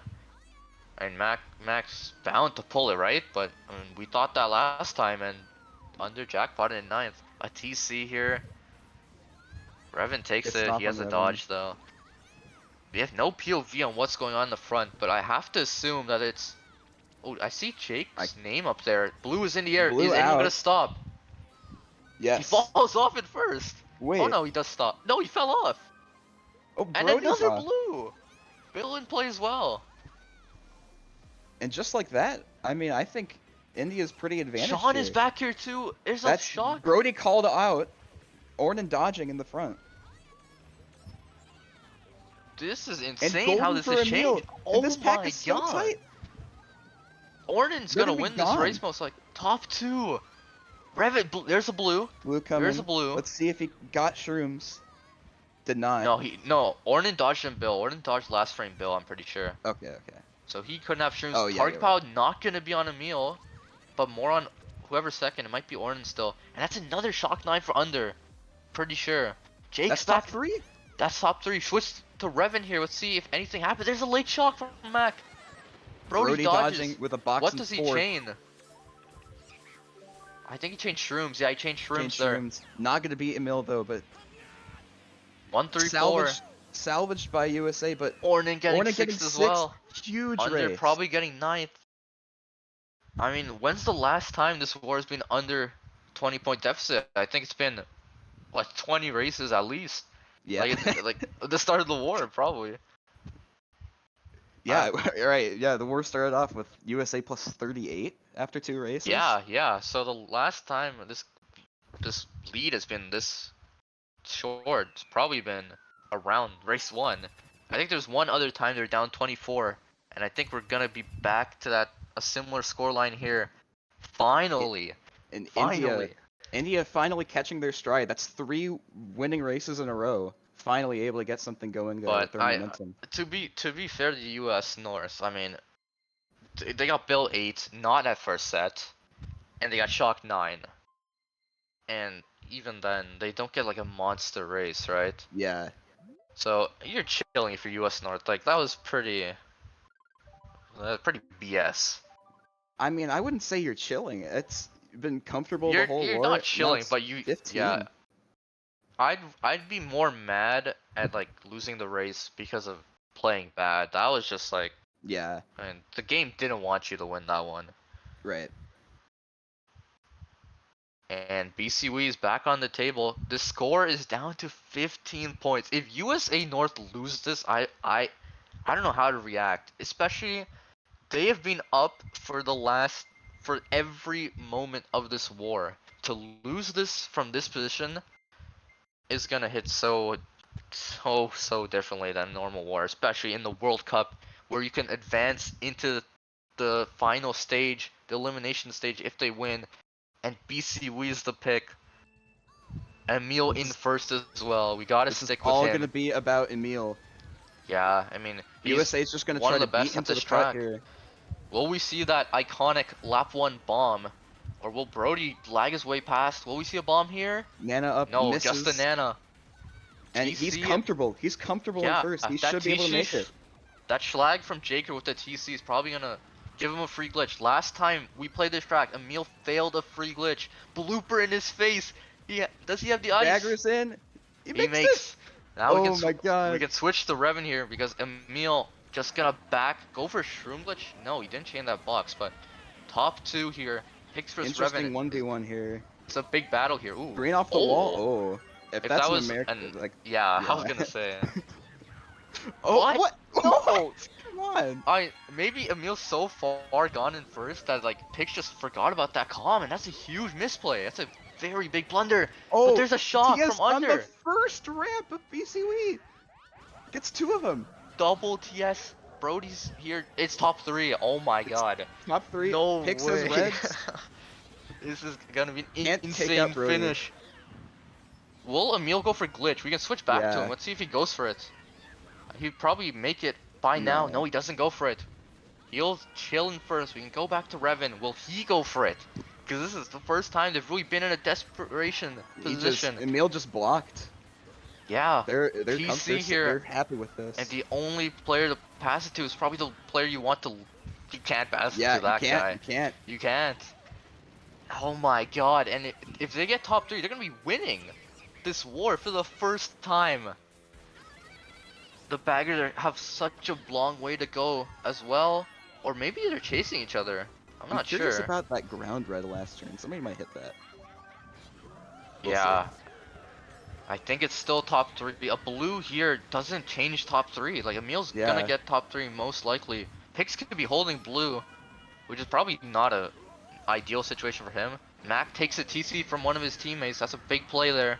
And Max bound to pull it, right? But I mean, we thought that last time, and under jackpot in 9th. A TC here. Revan takes Good it. stop He on has a Revan. dodge though. We have no POV on what's going on in the front, but I have to assume that it's. Oh, I see Jake's name up there. Blue is in the air. Blue Is anyone out. gonna stop? He Yes. falls off at first. Wait. Oh no, he does stop. No, he fell off. Oh, And Brody's another off. blue. Bill in play as well. And just like that, I mean, I think India's pretty advantaged Sean here. is back here too. There's That's a shock. Brody called out. Ornan dodging in the front. This is And insane how golden this for has Emil. changed. And Oh this pack my is so god. tight. Ornan's They're gonna gonna be win this gone. race most like top 2. Revan, there's a blue. Blue coming. There's a blue. Let's see if he got shrooms. Did not. No, Ornan dodged him Bill. Ornan dodged last frame Bill, I'm pretty sure. Okay. So he couldn't have shrooms. Oh, yeah, Target you're power not gonna be on Emil, but more on whoever's second. It might be Ornan still. And that's another shock 9 for under. Pretty sure. Jake's That's back. top 3. That's top 3. Switch to Revan here. Let's see if anything happens. There's a late shock from Mac. Brody dodges. dodging with a box What in does he fourth. chain? I think he changed shrooms. Yeah, he changed shrooms Changed there. shrooms. Not gonna beat Emil though, but 1, 3, 4. salvaged by USA, but Ornan getting Ornan 6th getting as 6th. well. Huge Under race. probably getting 9th. I mean, when's the last time this war has been under 20-point deficit? I think it's been like 20 races at least. Yeah. Like the start of the war, probably. Yeah, right. Yeah, the war started off with USA plus 38 after 2 races. Yeah. So the last time this lead has been this short, it's probably been around race 1. I think there's one other time they're down 24, and I think we're gonna be back to a similar scoreline here. Finally. And Finally. India finally catching their stride. That's 3 winning races in a row. Finally able to get something going there with But their momentum. to be fair to the U.S. North, I mean, They got Bill 8, not at first set, and they got Shock 9. And even then, they don't get like a monster race, right? Yeah. So you're chilling if you're US North. Like that was pretty BS. I mean, I wouldn't say you're chilling. It's been comfortable the whole You're war. not Now chilling, it's but you 15. I'd be more mad at like losing the race because of playing bad. That was just like, Yeah. I mean, the game didn't want you to win that one. Right. And BCW is back on the table. The score is down to 15 points. If USA North loses this, I don't know how to react. Especially they have been up for every moment of this war. To lose this from this position is gonna hit so differently than normal war, especially in the World Cup where you can advance into the final stage, the elimination stage if they win, and BCW is the pick. Emil in This, first as well. We gotta this is stick with all him. gonna be about Emil. Yeah, I mean, he's USA's just gonna one try of to the beat best him at to this the cut track. here. Will we see that iconic lap 1 bomb? Or will Brody lag his way past? Will we see a bomb here? Nana up, No, just the misses. Nana. And he's TC, comfortable. He's comfortable in yeah, first. He that should be able to make it. that schlag from Jaker with the TC is probably gonna give him a free glitch. Last time we played this track, Emil failed a free glitch. Blooper in his face. Does he have the ice? Dagger's in. He He makes it. makes. Now Oh my we god. can switch to Revan here because Emil just gonna go for Shroom glitch. No, he didn't chain that box, but top 2 here. Picks for Interesting Revan. 1v1 here. It's a big battle here. Ooh. Green off the wall. Oh. If If that's that an was American, like, yeah, I was yeah. gonna say. Oh, what? No. Come on. Maybe Emil's so far gone in first that like Pix just forgot about that calm, and that's a huge misplay. That's a very big blunder. Oh, But there's a shock TS from on the under. first ramp of BCW. Gets 2 of them. Double TS. Brody's here. It's top 3. Oh my It's god. top 3. No Picks way. his reds. This is gonna be an Can't take insane out Brody. finish. Will Emil go for glitch? We can switch back to Yeah. him. Let's see if he goes for it. He'd probably make it by now. No. No, he doesn't go for it. He'll chill in first. We can go back to Revan. Will he go for it? Because this is the first time they've really been in a desperation position. Emil just blocked. Yeah. They're TC here. They're happy with this. And the only player to pass it to is probably the player you want to. You can't pass it yeah, to that you can't. guy. You can't. You can't. Oh my god. And if they get top 3, they're going to be winning this war for the first time. The baggers have such a long way to go as well. Or maybe they're chasing each other. I'm not curious sure. about that ground red last turn. Somebody might hit that. We'll Yeah. see. I think it's still top 3. A blue here doesn't change top 3. Like, Emil's Yeah. gonna get top 3 most likely. Pix could be holding blue, which is probably not a ideal situation for him. Mac takes a TC from one of his teammates. That's a big play there.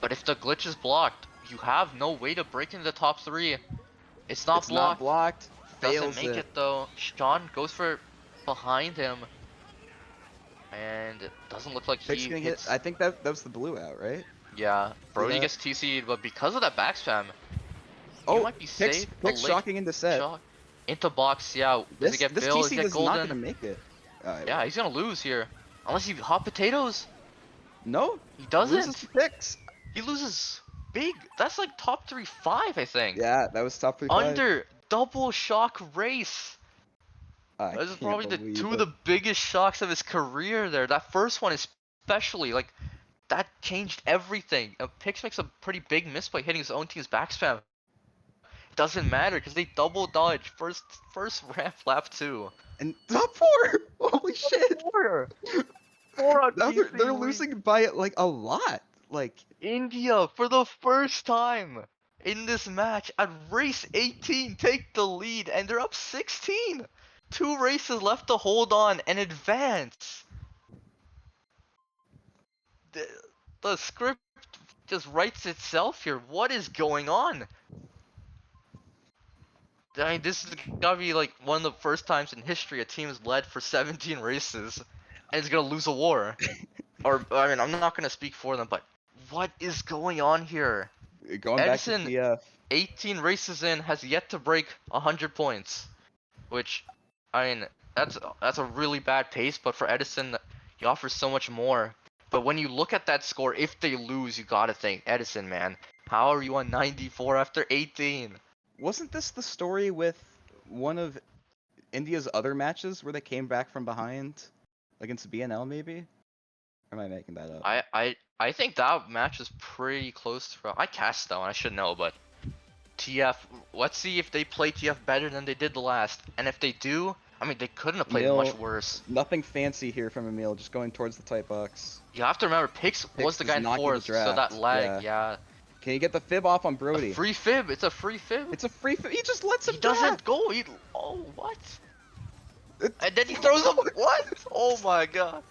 But if the glitch is blocked, you have no way to break into the top 3. It's not blocked. Not blocked. Doesn't Fails make it though. Sean goes for behind him. And it doesn't look like Pic's he gonna hits. hit. I think that was the blue out, right? Yeah, Brody that? gets TC'd, but because of that back spam, Oh, you might be Pic's safe. Pic's shocking into set. Shock. Into box, yeah. Does he get This Bill? Does TC he get is not Golden? gonna make it. Yeah, he's gonna lose here. Unless he hot potatoes. No, He doesn't. loses to Pic's. He loses big. That's like top 3-5, I think. Yeah, that was top 3. Under double shock race. I This is can't probably the believe two it. of the biggest shocks of his career there. That first one especially, like, that changed everything. Pix makes a pretty big misplay hitting his own team's back spam. Doesn't matter because they double dodge first ramp lap 2. And top 4. Holy shit. 4 on Now they're BCW. losing by like a lot. Like India for the first time in this match at race 18 take the lead and they're up 16. 2 races left to hold on and advance. The script just writes itself here. What is going on? I mean, this is gotta be like one of the first times in history a team has led for 17 races and is gonna lose a war. Or, I mean, I'm not gonna speak for them, but what is going on here? going Edison, back to TF. 18 races in, has yet to break 100 points. Which, I mean, that's a really bad pace, but for Edison, he offers so much more. But when you look at that score, if they lose, you gotta think, Edison, man, how are you on 94 after 18? Wasn't this the story with one of India's other matches where they came back from behind against BNL maybe? Or am I making that up? I think that match is pretty close to. I cast that one, I should know, but TF. Let's see if they play TF better than they did the last, and if they do, I mean, they couldn't have played much Emil, worse. nothing fancy here from Emil, just going towards the tight box. You have to remember, Pix was Pix the is guy in knocking the fourth, so that draft. lag, Yeah. yeah. Can you get the fib off on A Brody? free fib. It's a free fib. It's a free fib. He just lets him He doesn't draft. go. Oh, what? It- And then he throws him. What? Oh my god.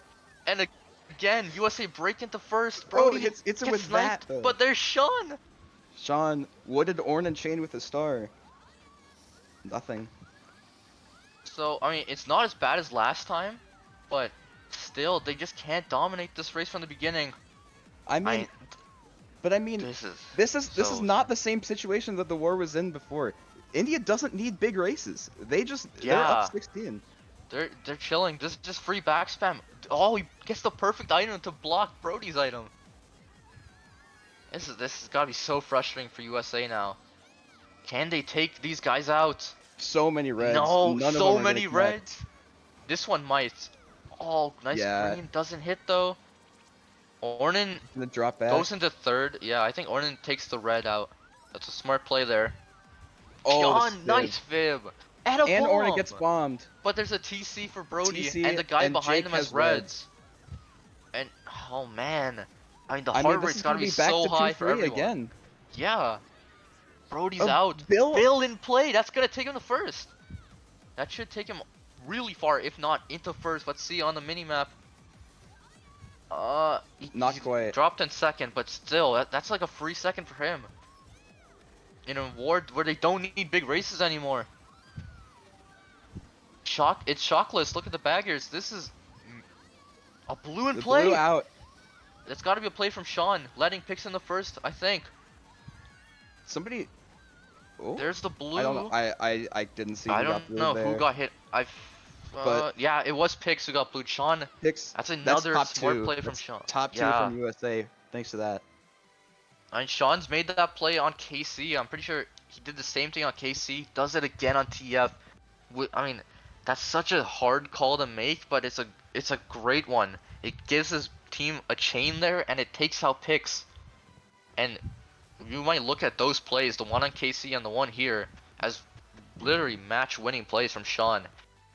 And again, USA break into first. Bro, Brody it's gets with sniped, that, though. but there's Sean. Sean, what did Ornan chain with a star? Nothing. So I mean, it's not as bad as last time, but still, they just can't dominate this race from the beginning. I mean, but I mean, This is this is so- not the same situation that the war was in before. India doesn't need big races. They're Yeah. up 16. They're chilling. This is just free back spam. Oh, he gets the perfect item to block Brody's item. This has gotta be so frustrating for USA now. Can they take these guys out? So many reds. No, None of so them are gonna many connect. reds. This one might. Oh, nice Yeah. green. Doesn't hit though. Ornan Gonna drop back. goes into third. Yeah, I think Ornan takes the red out. That's a smart play there. Oh, the John, fib. nice fib. And a And bomb. Ornan gets bombed. But there's a TC for Brody, TC and the guy and behind Jake him has has reds. And oh man, I mean the I heart mean, this rate's is gotta gonna be be back so to high for 2-3 everyone. again. Yeah, Brody's Oh, out. Bill- in play. That's gonna take him to first. That should take him really far, if not into first. Let's see on the mini map. Not He quite. dropped in second, but still, that's like a free second for him. In a award where they don't need big races anymore. It's shockless. Look at the baggers. This is a blue in The play. blue out. That's got to be a play from Sean, letting picks in the first, I think. Somebody. Oh, There's the blue. I don't know. I didn't see. I who got don't blue know there. who got hit. But- Yeah, it was Pix who got blued. Sean, Picks. that's another top smart two. play from That's Sean. Top two Yeah. from USA. Thanks to that. And Sean's made that play on KC. I'm pretty sure he did the same thing on KC. Does it again on TF. I mean, that's such a hard call to make, but it's a great one. It gives his team a chain there, and it takes out picks. And you might look at those plays, the one on KC and the one here, as literally match-winning plays from Sean.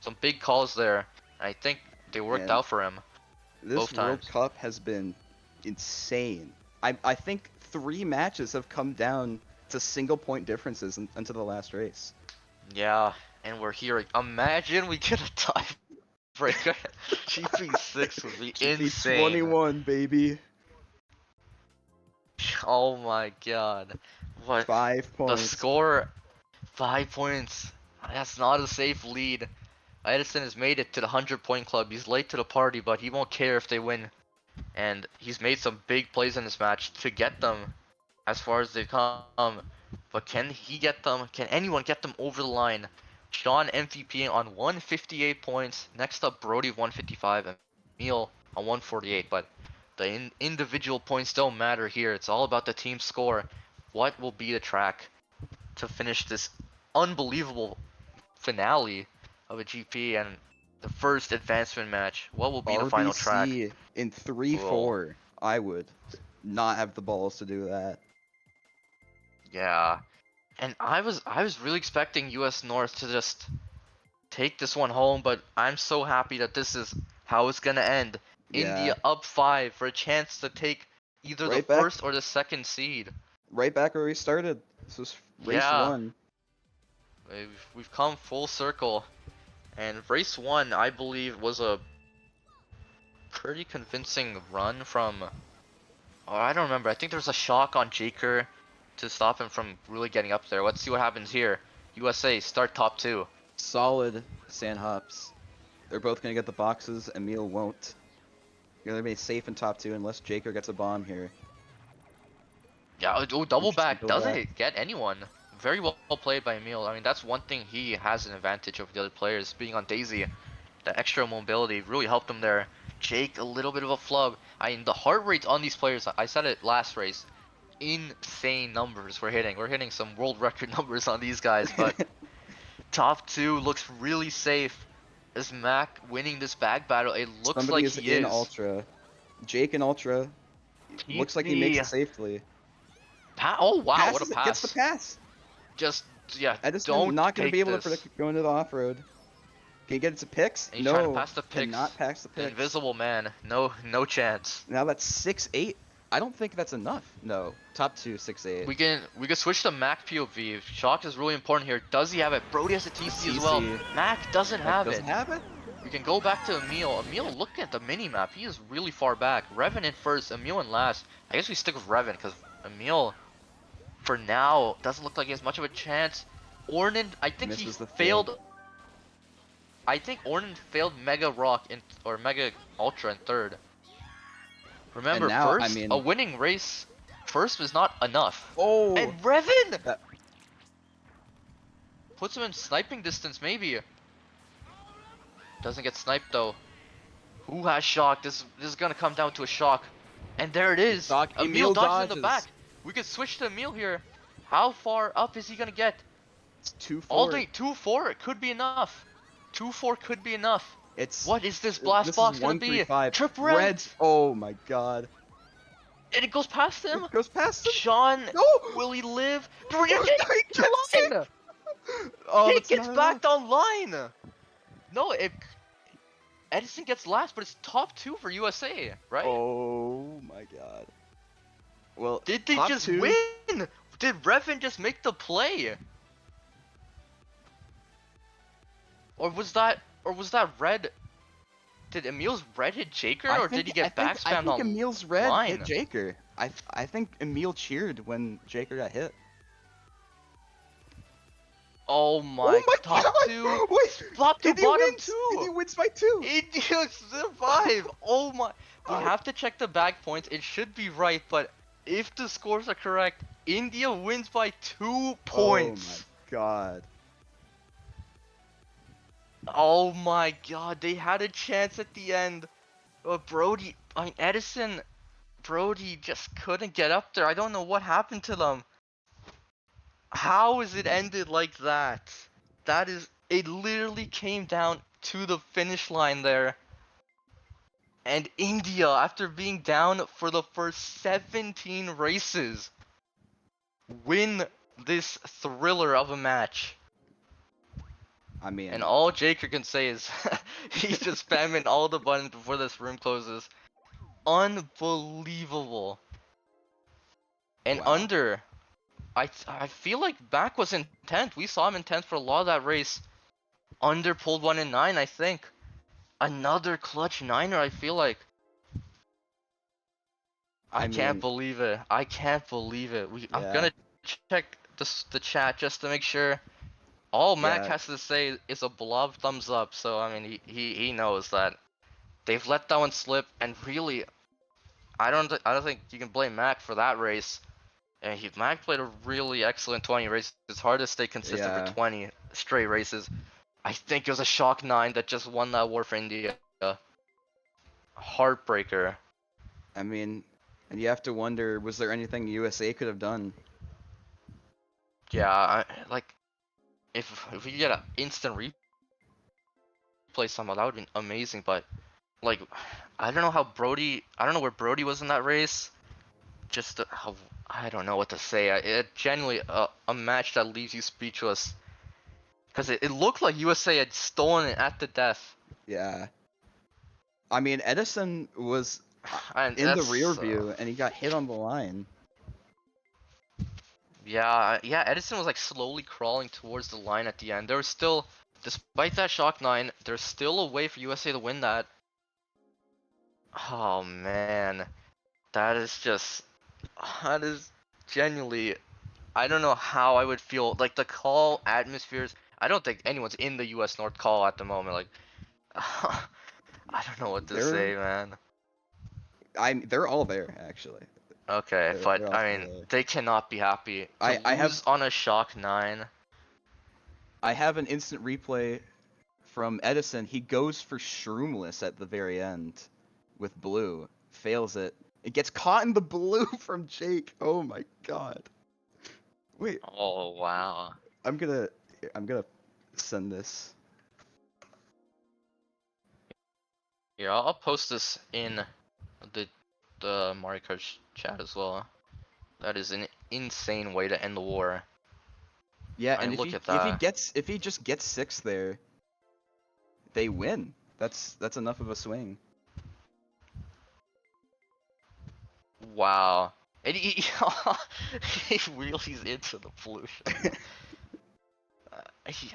Some big calls there. And I think they worked Man. out for him. This Both World times. Cup has been insane. I think 3 matches have come down to single point differences into the last race. Yeah, and we're here. Imagine we get a tiebreaker. GP6 would be insane. 21, baby. Oh my god. What? 5 The points. score, 5 points. That's not a safe lead. Edison has made it to the 100-point club. He's late to the party, but he won't care if they win. And he's made some big plays in this match to get them as far as they've come. But can he get them? Can anyone get them over the line? Sean MVP on 158 points. Next up, Brody 155 and Emil on 148. But the individual points don't matter here. It's all about the team score. What will be the track to finish this unbelievable finale of a GP and the first advancement match? What will be the final track? RBC in 3-4. I would not have the balls to do that. Yeah, and I was really expecting US North to just take this one home, but I'm so happy that this is how it's gonna end. Yeah. India up 5 for a chance to take either Right the back. first or the second seed. Right back where we started. This was race Yeah. 1. We've come full circle, and race 1 I believe was a pretty convincing run from. Oh, I don't remember. I think there was a shock on Jaker to stop him from really getting up there. Let's see what happens here. USA start top 2. Solid sand hops. They're both gonna get the boxes. Emil won't. You're gonna be safe in top 2 unless Jaker gets a bomb here. Yeah, oh, double Interesting back double doesn't back. it get anyone? very well played by Emil. I mean, that's one thing he has an advantage over the other players. Being on Daisy, the extra mobility really helped him there. Jake, a little bit of a flub. I mean, the heart rates on these players, I said it last race, insane numbers we're hitting. We're hitting some world record numbers on these guys, but top 2 looks really safe. Is Mac winning this bag battle? It looks Somebody like is he in is. Ultra. Jake in Ultra. Looks like he makes TC. it safely. Oh wow, what a Passes it, gets the pass. pass. Just, yeah, Edison don't not going to be take able to this. predict going to the off-road. Can he get it to picks? And he's trying to No, pass the picks. cannot pass the The picks. invisible man. No chance. Now that's 6-8. I don't think that's enough. No, top 2, 6-8. We can switch to Mac POV. Shock is really important here. Does he have it? Brody has a TC as well. TC. Mac doesn't have it. Doesn't have it? We can go back to Emil. Emil, look at the mini map. He is really far back. Revan in first, Emil in last. I guess we stick with Revan because Emil, for now, doesn't look like he has much of a chance. Ornan, I think he Misses the failed. I think Ornan failed Mega Rock or Mega Ultra in third. Remember, now, first, I mean- a winning race, first was not enough. Oh! And Revan That- puts him in sniping distance, maybe. Doesn't get sniped though. Who has shock? This is gonna come down to a shock. And there it is. Shock. Emil Emil dodges in the dodges. back. We could switch to Emil here. How far up is he gonna get? It's 2-4. All day 2-4. It could be enough. 2-4 could be enough. It's What is this blast this box is gonna be? 1-3-5. Trip red. Red. Oh my god. And it goes past him. It goes past him. Sean, No! will he live? Oh, Jake he gets gets the line. Oh, Jake that's gets not backed enough. online. No, Edison gets last, but it's top 2 for USA, right? Oh my god. Well, Did they top just 2, win? Did Revan just make the play? Or was that red? Did Emil's red hit Jaker, or did he get backspammed I think on Emil's red line? hit Jaker. I think Emil cheered when Jaker got hit. Oh my, top god! 2, Wait, top 2, Indy bottom wins! 2. Indy wins by 2. India survive! Oh my. We Oh. have to check the back points. It should be right, but if the scores are correct, India wins by 2 points. Oh my god. Oh my god, they had a chance at the end. Brody, I mean, Edison, Brody just couldn't get up there. I don't know what happened to them. How is it ended like that? It literally came down to the finish line there. And India, after being down for the first 17 races, win this thriller of a match. I mean, And all Jaker can say is he's just spamming all the buttons before this room closes. Unbelievable. And Wow. under, I feel like Back was in 10th. We saw him in 10th for a lot of that race. Under pulled 1 in 9, I think. Another clutch 9er, I feel like. I can't mean, believe it. I can't believe it. I'm Yeah. gonna check the chat just to make sure. All Mac Yeah. has to say is a blob thumbs up. So I mean, he knows that they've let that one slip, and really, I don't think you can blame Mac for that race. And Mac played a really excellent 20 races. It's hard to stay consistent Yeah. for 20 straight races. I think it was a shock 9 that just won that war for India. Heartbreaker. I mean, and you have to wonder, was there anything USA could have done? Yeah, like if we get an instant replay somehow, that would be amazing. But like, I don't know how Brody. I don't know where Brody was in that race. Just how I don't know what to say. It genuinely a match that leaves you speechless. Because it looked like USA had stolen it at the death. Yeah. I mean, Edison was And in the that's, rear view, and he got hit on the line. Yeah, Edison was like slowly crawling towards the line at the end. There was still, despite that shock 9, there's still a way for USA to win that. Oh man, that is genuinely, I don't know how I would feel. Like the call atmospheres, I don't think anyone's in the US North call at the moment. Like, I don't know what to say, man. They're all there actually. Okay, but They're off I to mean, the. they cannot be happy to I have lose on a shock 9. I have an instant replay from Edison. He goes for Shroomless at the very end with blue, fails it. It gets caught in the blue from Jake. Oh my god. Wait, Oh wow. I'm gonna I'm gonna send this. Yeah, I'll post this in the Mario Kart chat as well. That is an insane way to end the war. Yeah, I and mean, look at if that. he just gets 6 there, they win. That's enough of a swing. Wow. And he he wheelies into the pollution. He,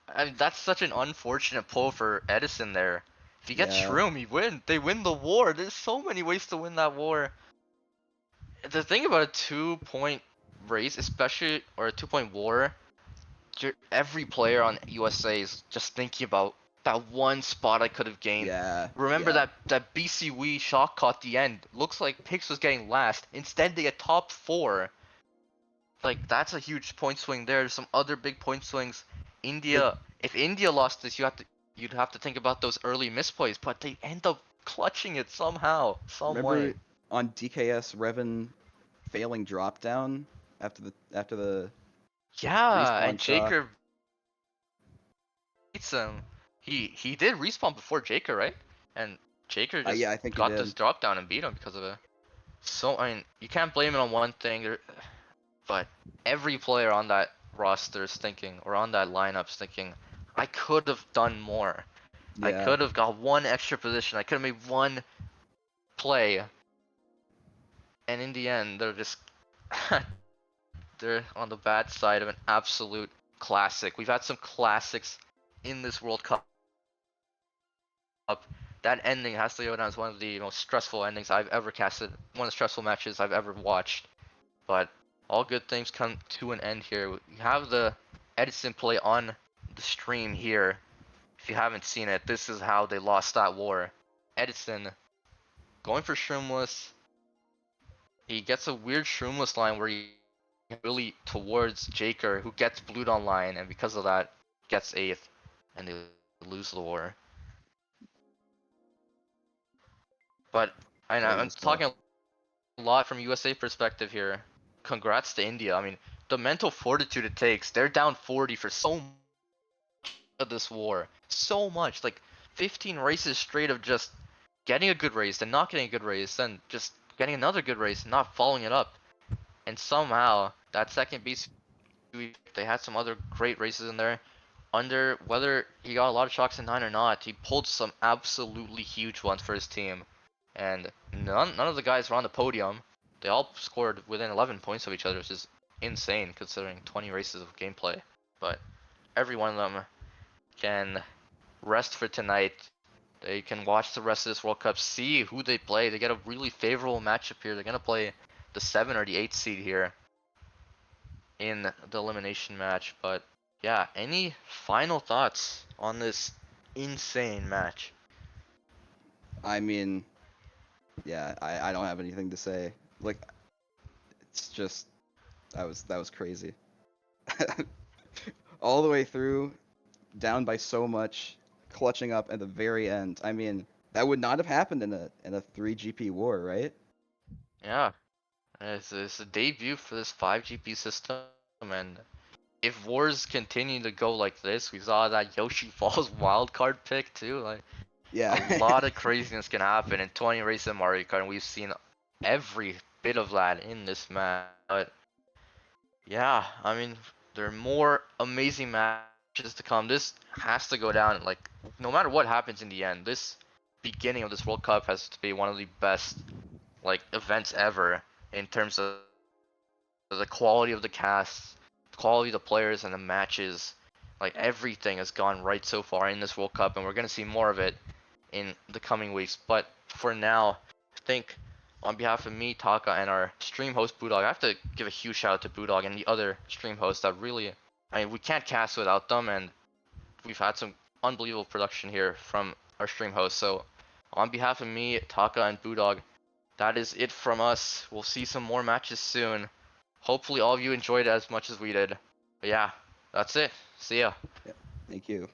I mean, that's such an unfortunate pull for Edison there. If he gets Yeah. Shroom, he win. They win the war. There's so many ways to win that war. The thing about a 2-point race, especially, or a 2-point war, every player on USA is just thinking about that one spot I could have gained. Yeah. Remember Yeah. that BC Wii shock caught the end. Looks like Pix was getting last. Instead, they get top 4. Like, that's a huge point swing there. There's some other big point swings. It, If India lost this, you'd have to think about those early misplays, but they end up clutching it somehow, some remember way. on DKS Revan failing drop down after the Yeah, and respawn shock. Jaker beats him. He did respawn before Jaker, right? And Jaker just Yeah, I think he got this did. drop down and beat him because of it. So I mean, you can't blame it on one thing, but every player on that roster is thinking, or on that lineup is thinking, I could have done more. I Yeah. could have got one extra position. I could have made one play. And in the end, they're just they're on the bad side of an absolute classic. We've had some classics in this World Cup. That ending has to go down as one of the most stressful endings I've ever casted. One of the stressful matches I've ever watched. But all good things come to an end here. We have the Edison play on the stream here. If you haven't seen it, this is how they lost that war. Edison going for Shroomless. He gets a weird Shroomless line where he really towards Jaker, who gets blued online, and because of that, gets 8th, and they lose the war. But I'm Crazy stuff. talking a lot from USA perspective here. Congrats to India. I mean, the mental fortitude it takes. They're down 40 for so much of this war. So much. Like 15 races straight of just getting a good race, then not getting a good race, then just getting another good race and not following it up. And somehow, that second BC, they had some other great races in there. Under whether he got a lot of shocks in 9 or not, he pulled some absolutely huge ones for his team. And none of the guys were on the podium. They all scored within 11 points of each other, which is insane considering 20 races of gameplay. But every one of them can rest for tonight. They can watch the rest of this World Cup, see who they play. They get a really favorable matchup here. They're gonna play the 7 or the 8 seed here in the elimination match. But yeah, any final thoughts on this insane match? I mean, yeah, I don't have anything to say. Like, it's just that was crazy. All the way through, down by so much, clutching up at the very end. I mean, that would not have happened in a 3 GP war, right? Yeah, it's a debut for this 5 GP system, and if wars continue to go like this, we saw that Yoshi Falls wildcard pick too. Like a Yeah. lot of craziness can happen in 20 races in Mario Kart, and we've seen every bit of that in this match. But yeah, I mean, there are more amazing matches to come. This has to go down. Like, no matter what happens in the end, this beginning of this World Cup has to be one of the best like events ever in terms of the quality of the cast, the quality of the players, and the matches. Like everything has gone right so far in this World Cup, and we're gonna see more of it in the coming weeks. But for now, I think on behalf of me, Taka, and our stream host Budog, I have to give a huge shout out to Budog and the other stream hosts that really, I mean, we can't cast without them, and we've had some unbelievable production here from our stream hosts. So on behalf of me, Taka, and Budog, that is it from us. We'll see some more matches soon. Hopefully all of you enjoyed it as much as we did. But yeah, that's it. See ya. Thank you.